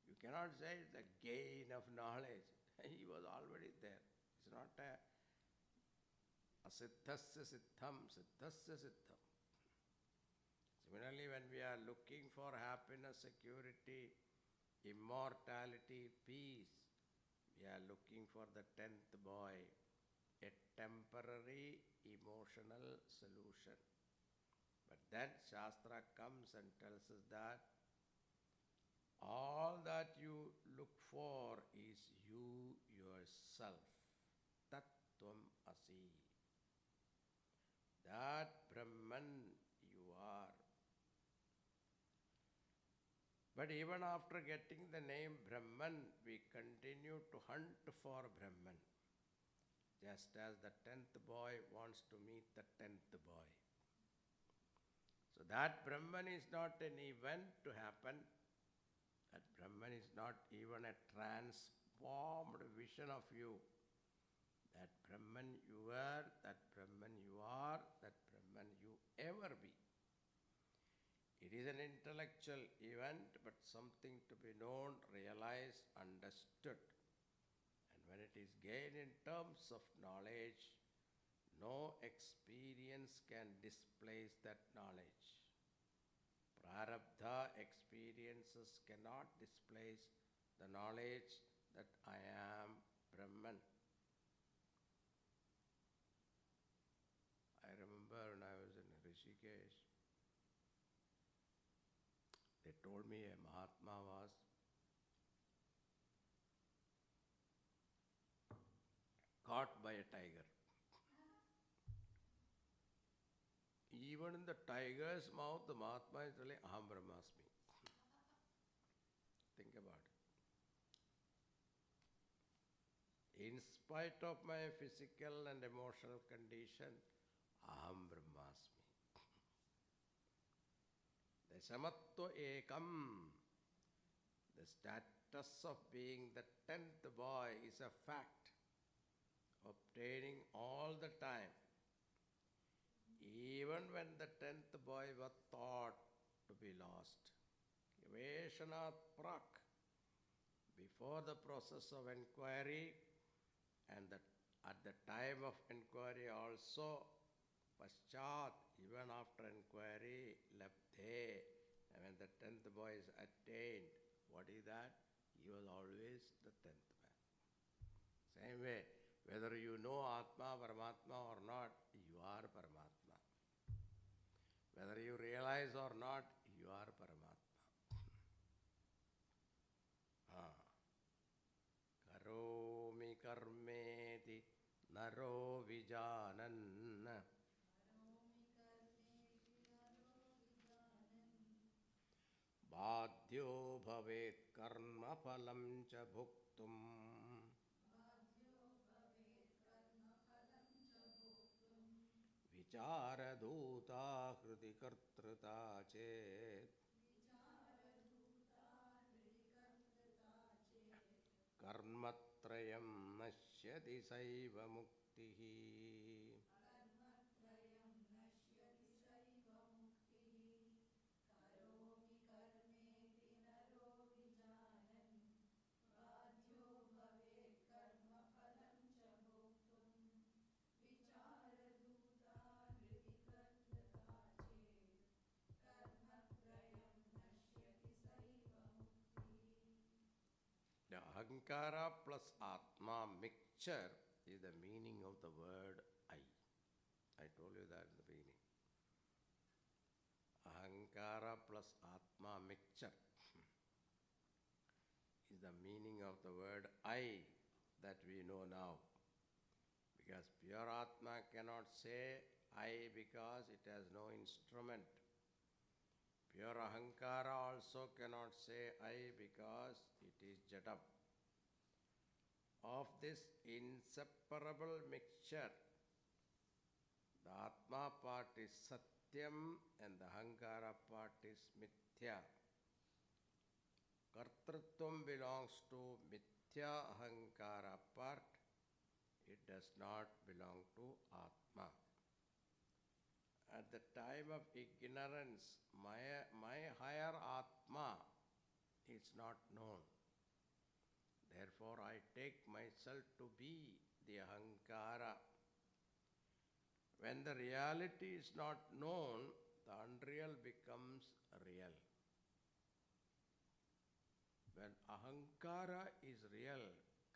Speaker 1: You cannot say it's a gain of knowledge. He was already there. It's not a siddhasya siddham, siddhasya siddham. Similarly, when we are looking for happiness, security, immortality, peace, we are looking for the 10th boy, a temporary emotional solution. But then Shastra comes and tells us that all that you look for is you yourself. Tat tvam asi. That Brahman you are. But even after getting the name Brahman, we continue to hunt for Brahman. Just as the 10th boy wants to meet the 10th boy. So that Brahman is not an event to happen. That Brahman is not even a transformed vision of you. That Brahman you were, that Brahman you are, that Brahman you ever be. It is an intellectual event, but something to be known, realized, understood. And when it is gained in terms of knowledge, no experience can displace that knowledge. Prarabdha experiences cannot displace the knowledge that I am Brahman. I remember when I was in Rishikesh, they told me a Mahatma was caught by a tiger. Even in the tiger's mouth, the Mahatma is telling, Aham Brahmasmi. Think about it. In spite of my physical and emotional condition, Aham Brahmasmi. The Samatva Ekam, the status of being the 10th boy is a fact, obtaining all the time. Even when the 10th boy was thought to be lost. Veshanat Prak, before the process of inquiry and at the time of inquiry also, Paschat, even after inquiry, Labdhe, and when the 10th boy is attained, what is that? He was always the 10th man. Same way, whether you know Atma, Paramatma or not, you are Paramatma. Whether you realize or not, you are Paramatma. Karomi karmeti naro vijanan. Badhyo bhavet karma phalam cha bhuktum. Vicharadhuta hridi kartrita chet. Karmatrayam nashyati saiva muktihi. The Ahankara plus Atma mixture is the meaning of the word I. I told you that in the beginning. Ahankara plus Atma mixture is the meaning of the word I that we know now. Because pure Atma cannot say I because it has no instrument. Pure Ahankara also cannot say I because it is Jadam. Of this inseparable mixture, the Atma part is Satyam and the Ahankara part is Mithya. Kartrutvam belongs to Mithya Ahankara part. It does not belong to Atma. At the time of ignorance, my higher Atma is not known. Therefore, I take myself to be the Ahankara. When the reality is not known, the unreal becomes real. When Ahankara is real,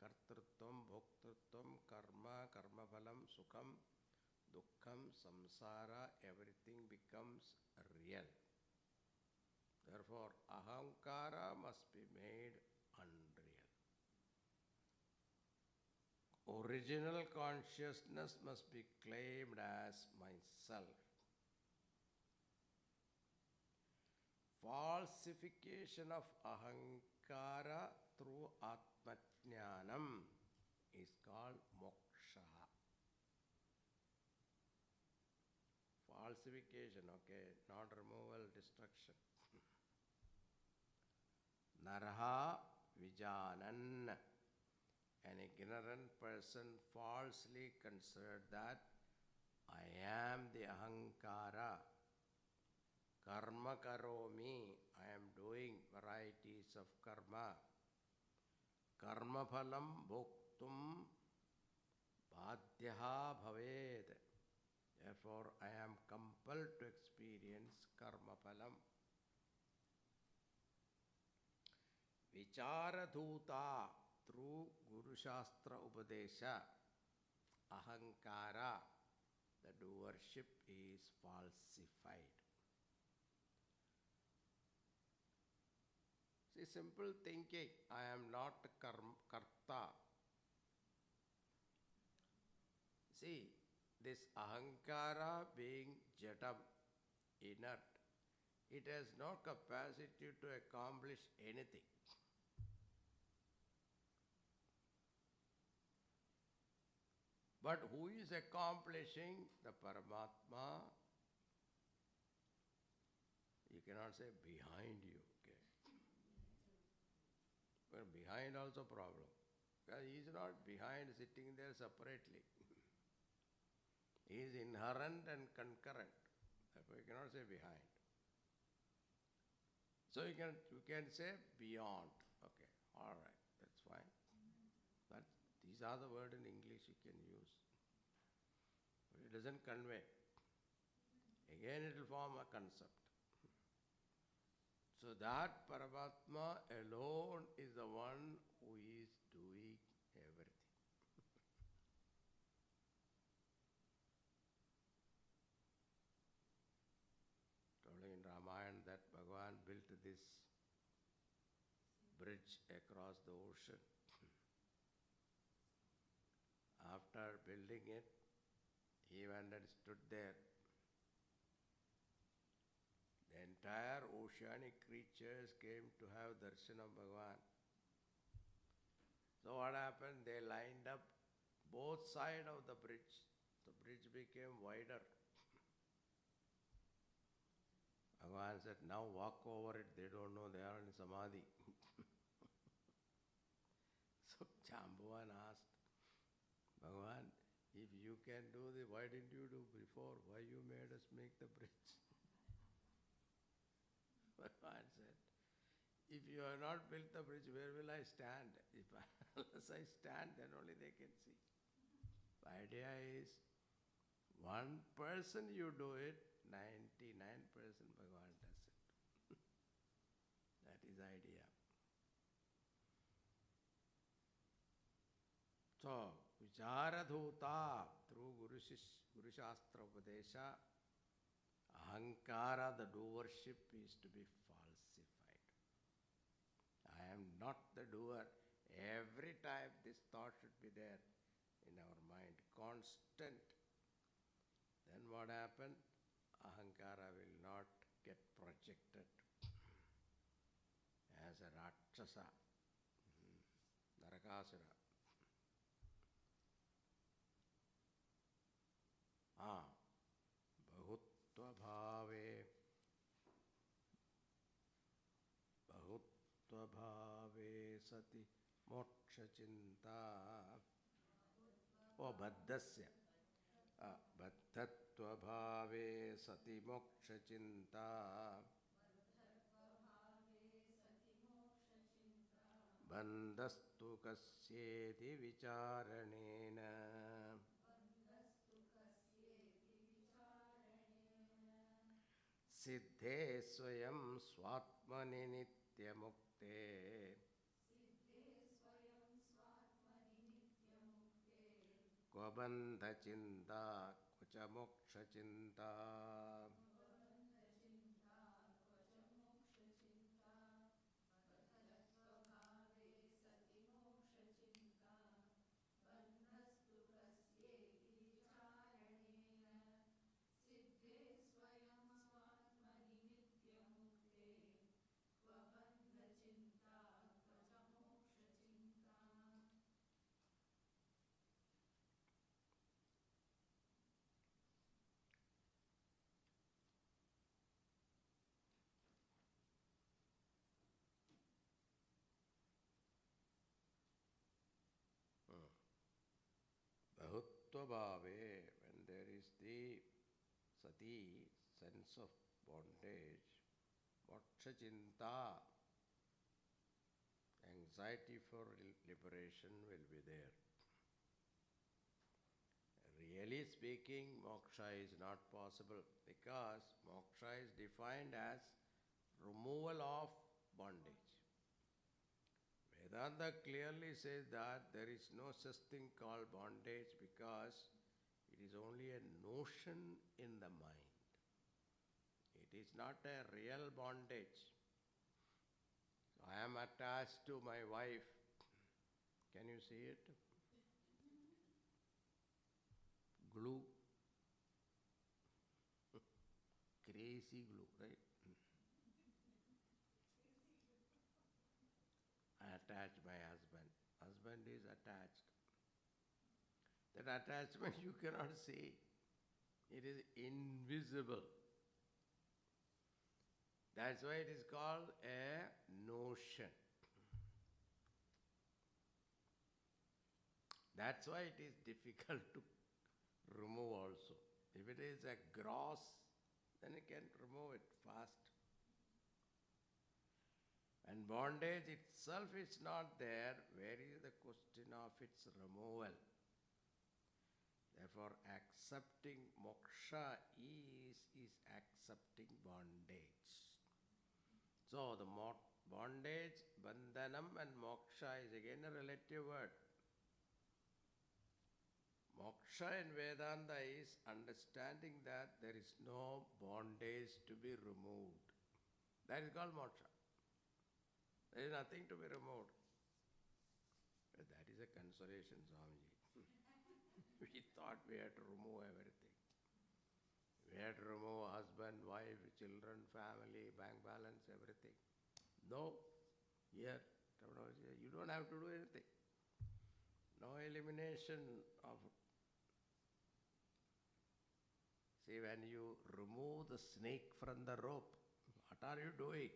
Speaker 1: Kartrutvam, Bhoktrutvam, Karma, Karmaphalam, Sukham, Dukkham, Samsara, everything becomes real. Therefore, Ahankara must be made unreal. Original consciousness must be claimed as myself. Falsification of ahankara through atmajnanam is called moksha. Falsification, okay, not removal, destruction. Narha vijanan. An ignorant person falsely considered that I am the ahankara. Karma karomi. I am doing varieties of karma. Karma phalam bhoktum badhyaha bhaved. Therefore, I am compelled to experience karma phalam. Vicharadhuta through Guru Shastra Upadesha. Ahankara, the doership is falsified. See, simple thinking, I am not karta. See, this ahankara being jadam, inert, it has no capacity to accomplish anything. But who is accomplishing? The Paramatma. You cannot say behind you, okay? But behind also problem. Because he is not behind sitting there separately. He is inherent and concurrent. Therefore you cannot say behind. So you can say beyond. Okay, all right, that's fine. These are the words in English you can use. But it doesn't convey. Again it will form a concept. So that Paramatma alone is the one who is doing everything. Told in Ramayana that Bhagavan built this bridge across the ocean. After building it, he went and stood there. The entire oceanic creatures came to have darshan of Bhagavan. So what happened? They lined up both sides of the bridge. The bridge became wider. Bhagavan said, now walk over it. They don't know, they are in Samadhi. So Jambuvan asked, Bhagavan, if you can do this, why didn't you do before? Why you made us make the bridge? Bhagavan said, if you have not built the bridge, where will I stand? Unless I stand, then only they can see. The idea is, one person you do it, 99% Bhagavan does it. That is the idea. So, Vicharadhuta through Guru Shastra Upadesha, ahankara, the doership, is to be falsified. I am not the doer. Every time this thought should be there in our mind, constant. Then what happened? Ahankara will not get projected as a Rakshasa, Narakasura. Bahutva-bhave sati moksha chinta. Oh, baddhasya. Baddhatva-bhave sati moksha chinta. Bandhastu kasyeti vicharanena. Siddhe swayam swatmani nityamukte. Kva bandha chinta, kvacha moksha chinta. bandhatva-bhave, when there is the sati, sense of bondage, moksha-chinta, anxiety for liberation will be there. Really speaking, moksha is not possible because moksha is defined as removal of bondage. Vedanta clearly says that there is no such thing called bondage because it is only a notion in the mind. It is not a real bondage. So I am attached to my wife. Can you see it? Glue. Crazy glue, right? I attach my husband. Husband is attached. That attachment you cannot see. It is invisible. That's why it is called a notion. That's why it is difficult to remove also. If it is a gross, then you can remove it fast. And bondage itself is not there. Where is the question of its removal? Therefore, accepting moksha is accepting bondage. So, the bondage, bandhanam and moksha is again a relative word. Moksha in Vedanta is understanding that there is no bondage to be removed. That is called moksha. There is nothing to be removed. But that is a consolation, Swamiji. We thought we had to remove everything. We had to remove husband, wife, children, family, bank balance, everything. No, here, you don't have to do anything. No elimination of. See, when you remove the snake from the rope, what are you doing?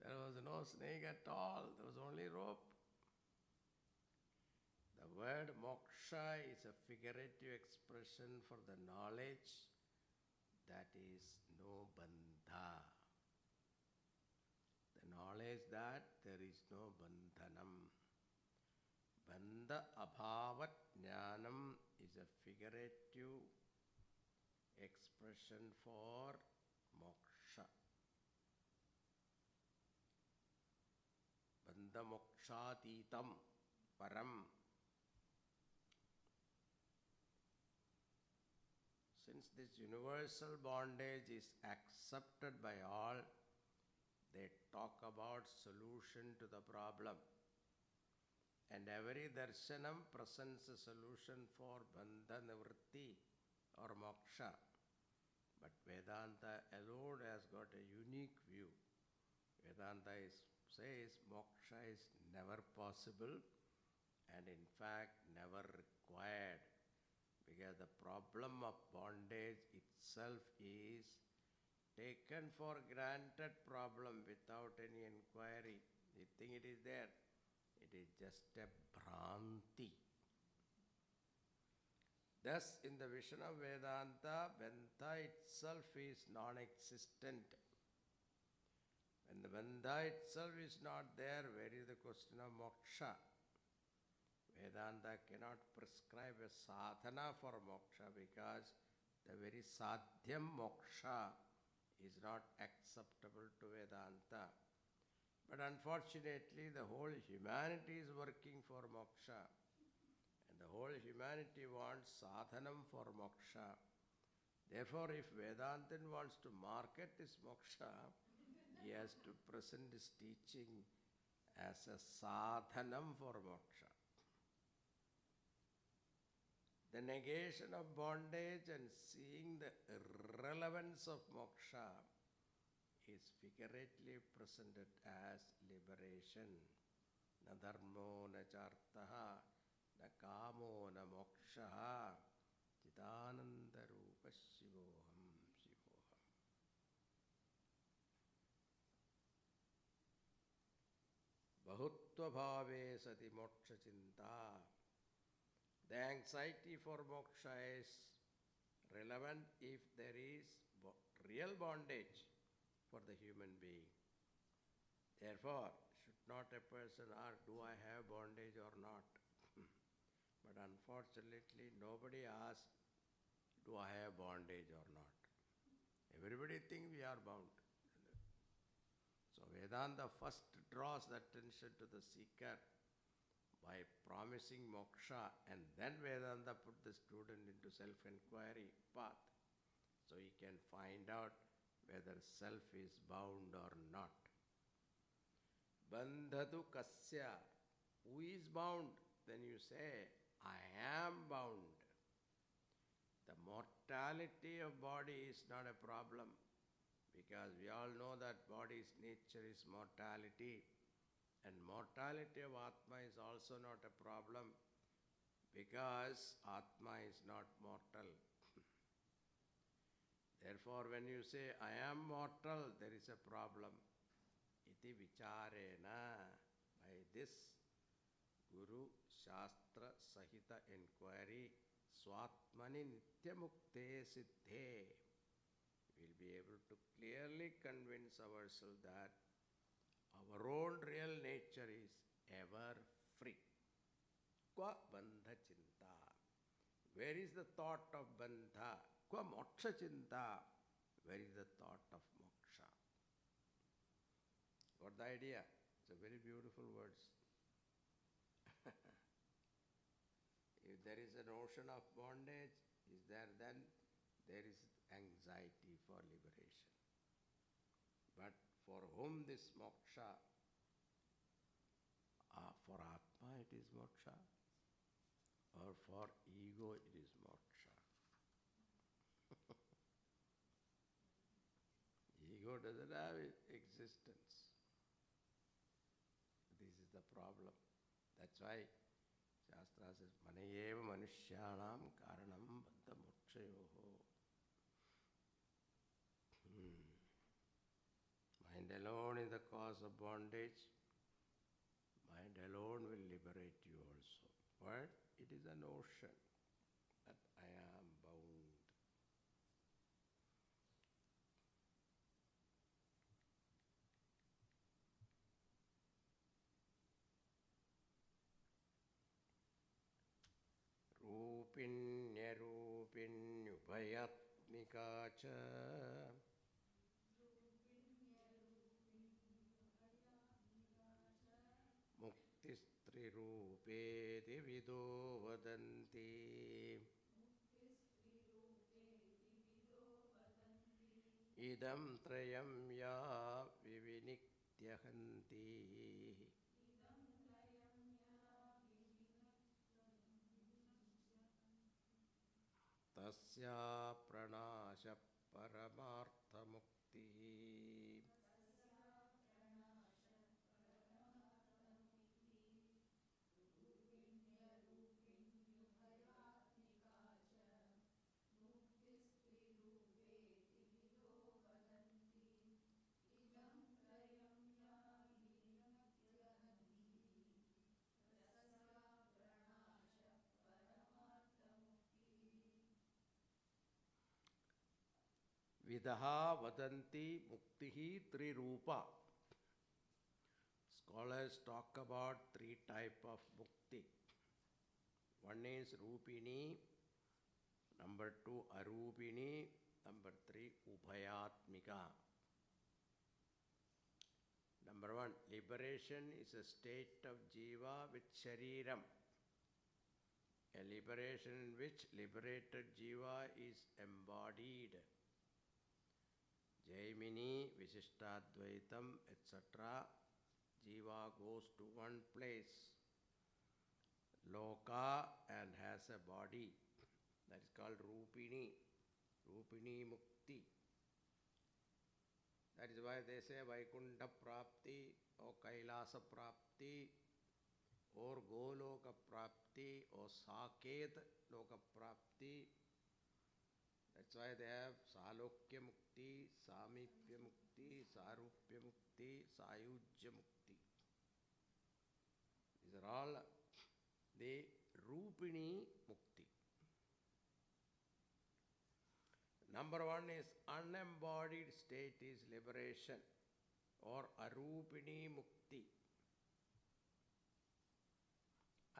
Speaker 1: There was no snake at all, there was only rope. The word moksha is a figurative expression for the knowledge that is no bandha. The knowledge that there is no bandhanam. Bandha abhavat jnanam is a figurative expression for moksha. Bandha mokshatitam param. Since this universal bondage is accepted by all, they talk about solution to the problem. And every darshanam presents a solution for bandha nivritti or moksha. But Vedanta alone has got a unique view. Vedanta says moksha is never possible and in fact never required. Because the problem of bondage itself is taken for granted problem without any inquiry. You think it is there. It is just a bhranti. Thus, in the vision of Vedanta, bandha itself is non-existent. When the bandha itself is not there, where is the question of moksha? Vedanta cannot prescribe a sadhana for moksha because the very sadhyam moksha is not acceptable to Vedanta. But unfortunately, the whole humanity is working for moksha. And the whole humanity wants sadhanam for moksha. Therefore, if Vedantin wants to market this moksha, he has to present his teaching as a sadhanam for moksha. The negation of bondage and seeing the irrelevance of moksha is figuratively presented as liberation. Na dharmo na chartaha, na kamo na mokshaha, chidananda rupa shivoham shivoham. Bahut Bhutva bhave sati moksha chinta. The anxiety for moksha is relevant if there is real bondage for the human being. Therefore, should not a person ask, do I have bondage or not? But unfortunately, nobody asks, do I have bondage or not? Everybody thinks we are bound. So Vedanta first draws the attention to the seeker by promising moksha, and then Vedanta put the student into self-inquiry path so he can find out whether self is bound or not. Bandhatu kasya, who is bound? Then you say, I am bound. The mortality of body is not a problem because we all know that body's nature is mortality, and mortality of Atma is also not a problem because Atma is not mortal. Therefore, when you say, I am mortal, there is a problem. Iti vicharena, by this Guru Shastra Sahita inquiry, Swatmani Nityamukte Siddhe, we will be able to clearly convince ourselves that our own real nature is ever free. Kwa bandha chinta. Where is the thought of bandha? Kwa moksha chinta. Where is the thought of moksha? Got the idea? It's a very beautiful words. If there is a notion of bondage, is there, then there is anxiety for liberation. But for whom this moksha, for Atma it is moksha, or for ego it is moksha. Ego doesn't have existence. This is the problem. That's why Shastra says, Manayeva manushyanam karanam baddha mokshayoho. Mind alone is the cause of bondage. Mind alone will liberate you also. But it is a notion that I am bound. Rupinyarupinubhayatmika cha. Muktistrirupe vido vadanti. Idam trayam ya vivinikthyahanti. Tasya pranasha paramartha mukti. Vidaha vadanti muktihi trirupa. Scholars talk about three types of mukti. One is Rupini, number two Arupini, number three Ubhayatmika. Number one, liberation is a state of jiva with shariram. A liberation in which liberated jiva is embodied. Jaimini, Vishishtadvaitam, etc. Jiva goes to one place, Loka, and has a body. That is called Rupini. Rupini Mukti. That is why they say Vaikuntha Prapti or Kailasa Prapti or Goloka Prapti or Saket Loka Prapti. That's why they have Salokya Mukti, Samipya Mukti, Sarupya Mukti, Sayujya Mukti. are all the Rupini Mukti. Number one is unembodied state is liberation or Arupini Mukti.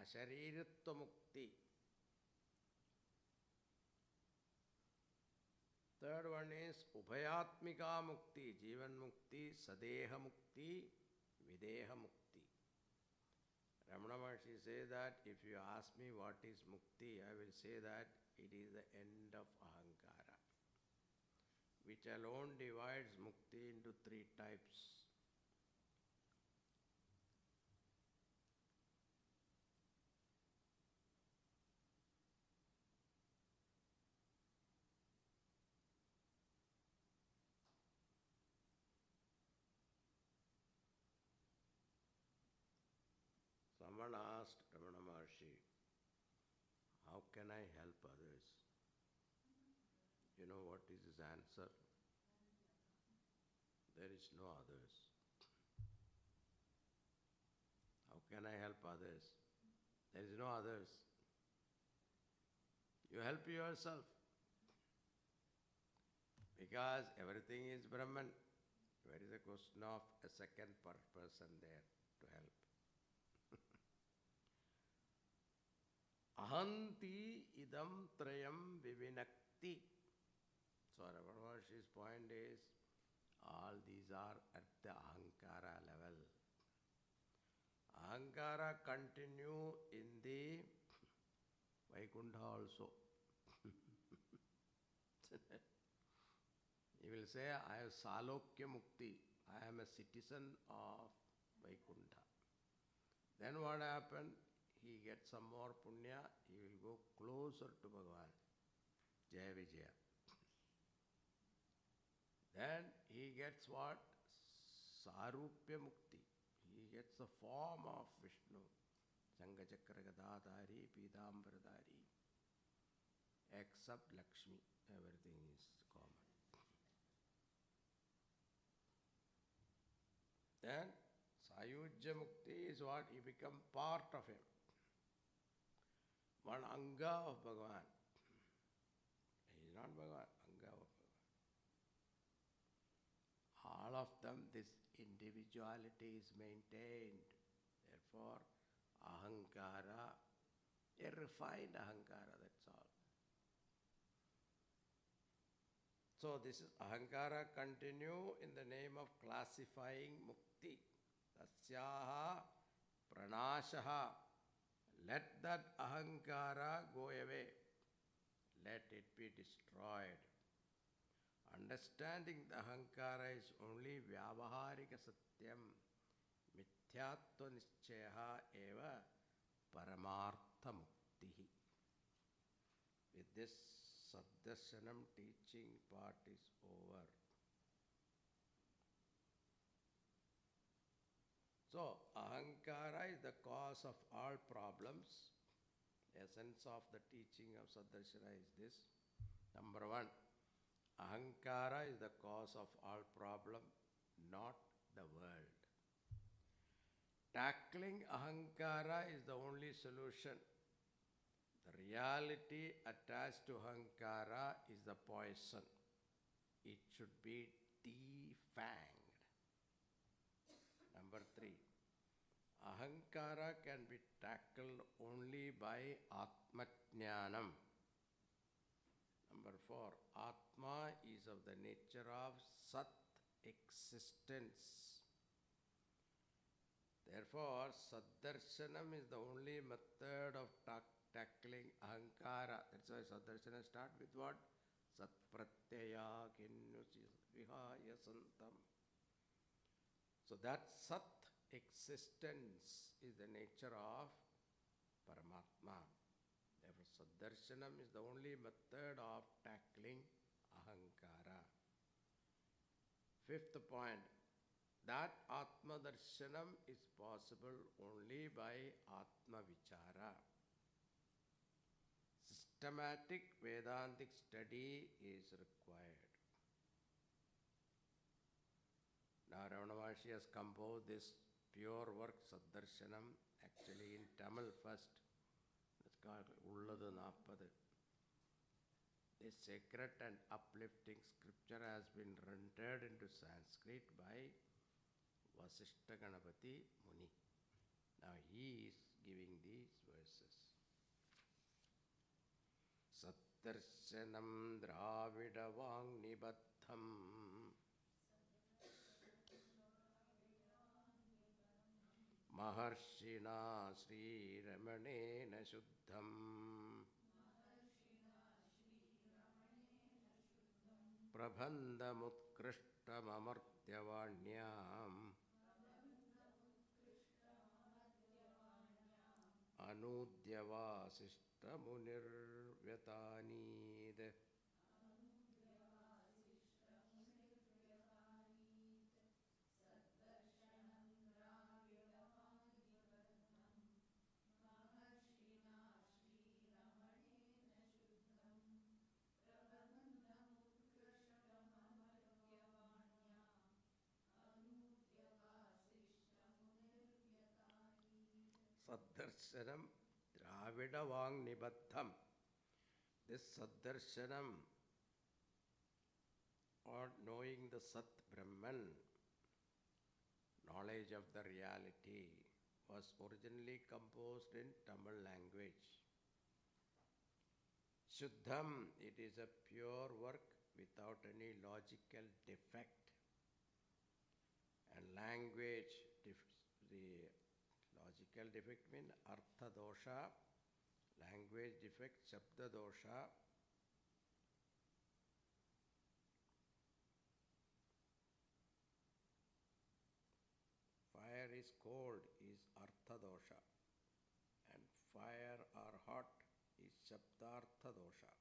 Speaker 1: Ashariritva Mukti. Third one is Ubhayatmika Mukti, Jivan Mukti, Sadeha Mukti, Videha Mukti. Ramana Maharshi says that if you ask me what is Mukti, I will say that it is the end of Ahankara, which alone divides Mukti into three types. Someone asked Ramana Maharshi, how can I help others? You know what is his answer? There is no others. How can I help others? There is no others. You help yourself. Because everything is Brahman. Where is the question of a second person there to help? Ahanti idam trayam vivinakti. So Ramana Maharshi's point is, all these are at the Ahankara level. Ahankara continue in the Vaikuntha also. He will say, I have Salokya Mukti. I am a citizen of Vaikuntha. Then what happened? He gets some more punya, he will go closer to Bhagavan. Jaya Vijaya. Then he gets what? Sarupya Mukti. He gets the form of Vishnu. Sanga Chakra Gadadhari, Pidambradhari. Except Lakshmi. Everything is common. Then Sayujya Mukti is what? He becomes part of him. One anga of Bhagavan. He is not Bhagavan, anga of Bhagavan. All of them, this individuality is maintained. Therefore, Ahankara, a refined Ahankara, that's all. So this is Ahankara continue in the name of classifying Mukti. Tasyaha pranashaha. Let that Ahankara go away. Let it be destroyed. Understanding the Ahankara is only Vyavaharika Satyam. Mithyatva Nischyaha eva Paramartha Muktihi. With this, Saddarshanam teaching part is over. So, Ahankara is the cause of all problems. Essence of the teaching of Saddarshana is this. Number one, Ahankara is the cause of all problem, not the world. Tackling Ahankara is the only solution. The reality attached to Ahankara is the poison. It should be defanged. Number three, Ahankara can be tackled only by Atmajnanam. Number four, Atma is of the nature of Sat existence. Therefore, Saddarshanam is the only method of tackling Ahankara. That's why Saddarshana start with what? Sat pratyaya vihaya santam. So that Sat existence is the nature of Paramatma. Therefore, Saddarshanam is the only method of tackling Ahankara. Fifth point, that Atma Darshanam is possible only by Atma Vichara. Systematic Vedantic study is required. Now Ramana Maharshi has composed this pure work Saddarshanam Actually, in Tamil first, it's called Ulladu Nappadu. This sacred and uplifting scripture has been rendered into Sanskrit by Vasishtha Ganapati Muni. Now he is giving these verses. Satdarshanam Dravidavang Nibaddham Maharshina Sri Ramanena Shuddham Prabhandhamutkrishtamamartyavanyam Anudyavasishtamunirvyatanid. Saddarshanam Dravidavang Nibaddham. This Saddarshanam, or knowing the Sat Brahman, knowledge of the reality, was originally composed in Tamil language. Shuddham, it is a pure work without any logical defect. And language, the logical defect means artha dosha, language defect, shabda dosha. Fire is cold is artha dosha, and fire or hot is shabdartha dosha.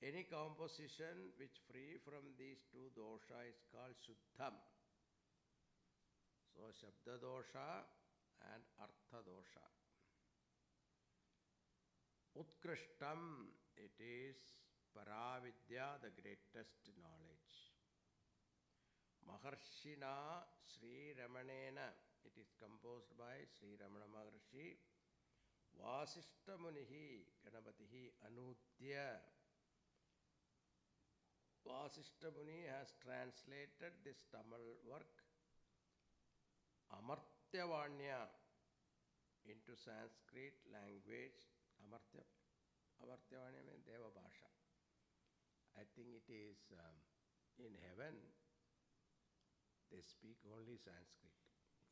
Speaker 1: Any composition which free from these two dosha is called shuddham. So shabda dosha and artha dosha. Utkrishtam, it is paravidya, the greatest knowledge. Maharshina Sri Ramanena, it is composed by Sri Ramana Maharshi. Vasishtha Munihi Ganapatihi Anudya. Vasishtha Muni has translated this Tamil work Amartyavanya into Sanskrit language. Amartyavanya means Deva Bhasha. I think it is in heaven they speak only Sanskrit.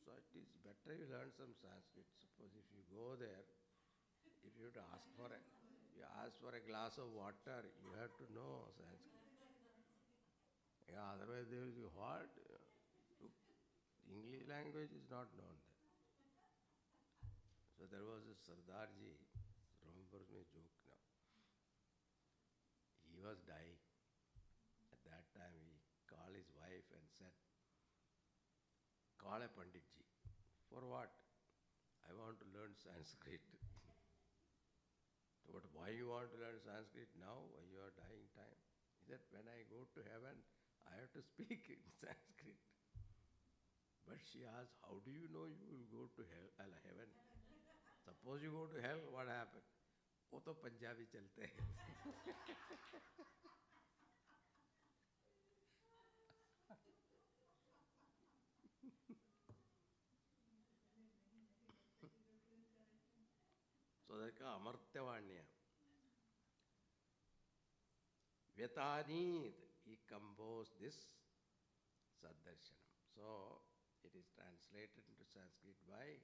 Speaker 1: So it is better you learn some Sanskrit. Suppose if you go there, if you have to ask for a glass of water, you have to know Sanskrit. Yeah, otherwise they will be what? English language is not known there. So there was a Sardarji, remembers me joke now. He was dying. At that time he called his wife and said, call a Panditji. For what? I want to learn Sanskrit. So, but why you want to learn Sanskrit now, when you are dying time? He said, when I go to heaven, I have to speak in Sanskrit. But she asked, how do you know you will go to heaven? Suppose you go to hell, what happened? वो तो पंजाबी चलते हैं. So that's called Amartyavanya. Vyatanid, he composed this Saddarshanam. So it is translated into Sanskrit by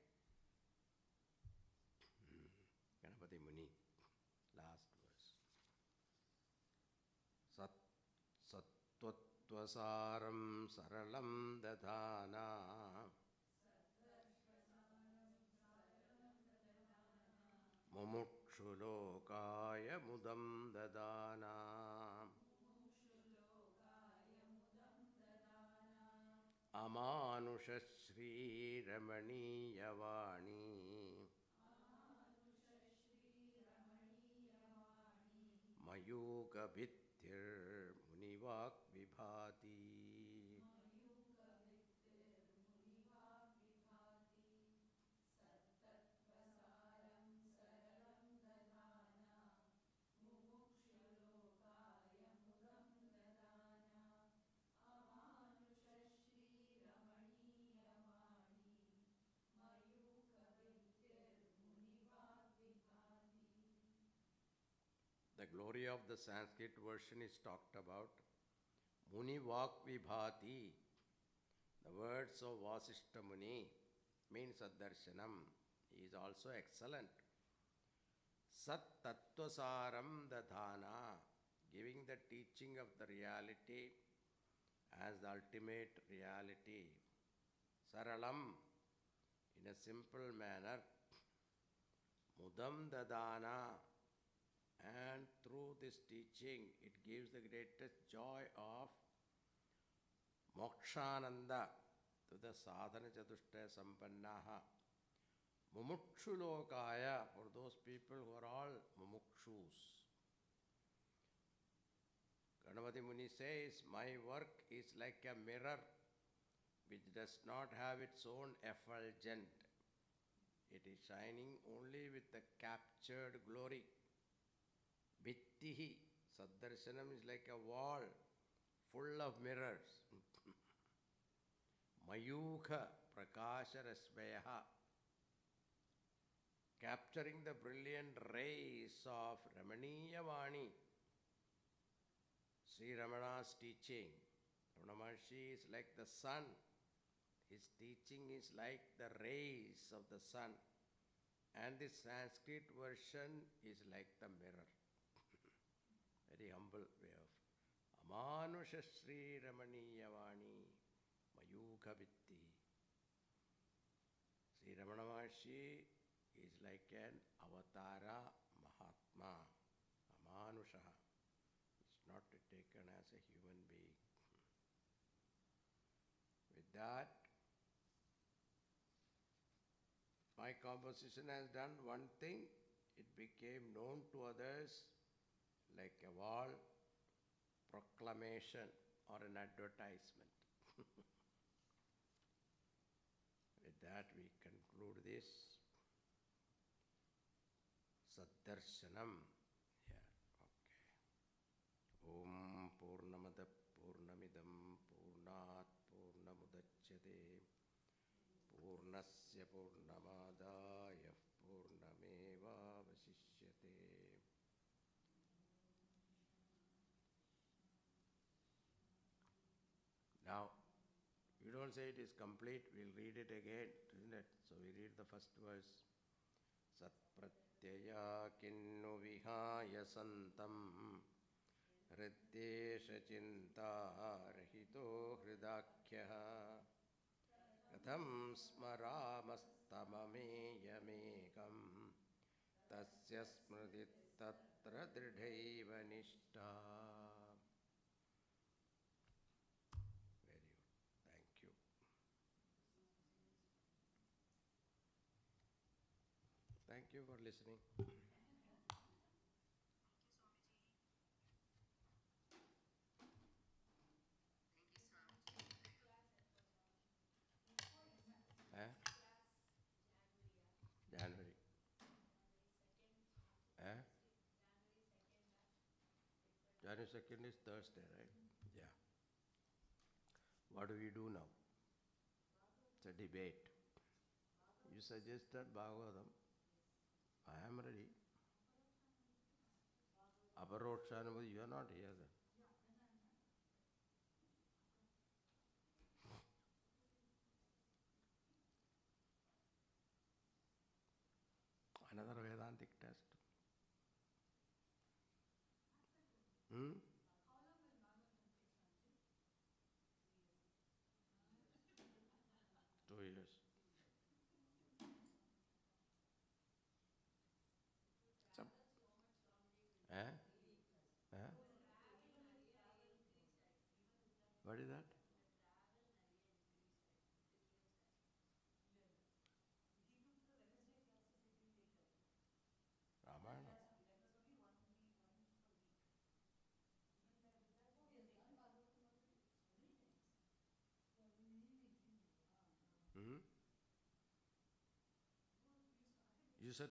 Speaker 1: Ganapati Muni. Last verse. Sat Sattvatvasaram Saralam Dadhana Mumukshulokaya Mudam Dadana Amanusha Shri Ramaniyavani Mayuka Bhittir Munivak Vibhati. glory of the Sanskrit version is talked about. Muni Vak Vibhati, the words of Vasishta Muni means Saddarshanam. He is also excellent. Sat Tattvasaram Dadhana, giving the teaching of the reality as the ultimate reality. Saralam, in a simple manner. Mudam Dadana, and through this teaching it gives the greatest joy of mokshananda to the sadhana chatushtaya sampannaha. Mumukshu lokaya, for those people who are all mumukshus. Ganapati Muni says, my work is like a mirror which does not have its own effulgent. It is shining only with the captured glory. Vittihi, Saddarshanam is like a wall full of mirrors. Mayukha Prakasha Rasmayaha, capturing the brilliant rays of Ramaniya Vani, Sri Ramana's teaching. Ramana Maharshi is like the sun. His teaching is like the rays of the sun. And the Sanskrit version is like the mirror. Very humble way of Amanusha Sri Ramaniya Vani Mayukha Vitti. Sri Ramana Maharshi is like an avatara Mahatma, Amanushaha. It's not taken as a human being. With that, my composition has done one thing. It became known to others like a wall proclamation or an advertisement. With that, we conclude this Saddarshanam. Yeah, okay. Om Purnamada Purnamidam Purnat Purnamudachyate Purnasya Purnamadaya Purnameva Vasishyate. Now, you don't say it is complete, we'll read it again, isn't it? So we read the first verse. Sat pratyaya kinnu vihaya santam hriddesha chinta rahito hridakyaha katham smaramastamameyamekam tasya smridit tatra dridhaiva nishta. Very good. Thank you. Thank you for listening. Eh? January. Eh? January 2nd is Thursday, right? Yeah. What do we do now? It's a debate. You suggested Bhagavatam. I am ready. Aparokshanubhati, you are not here then. Another Vedantic test. Hmm? 2 years. Some, eh? Eh? What is that?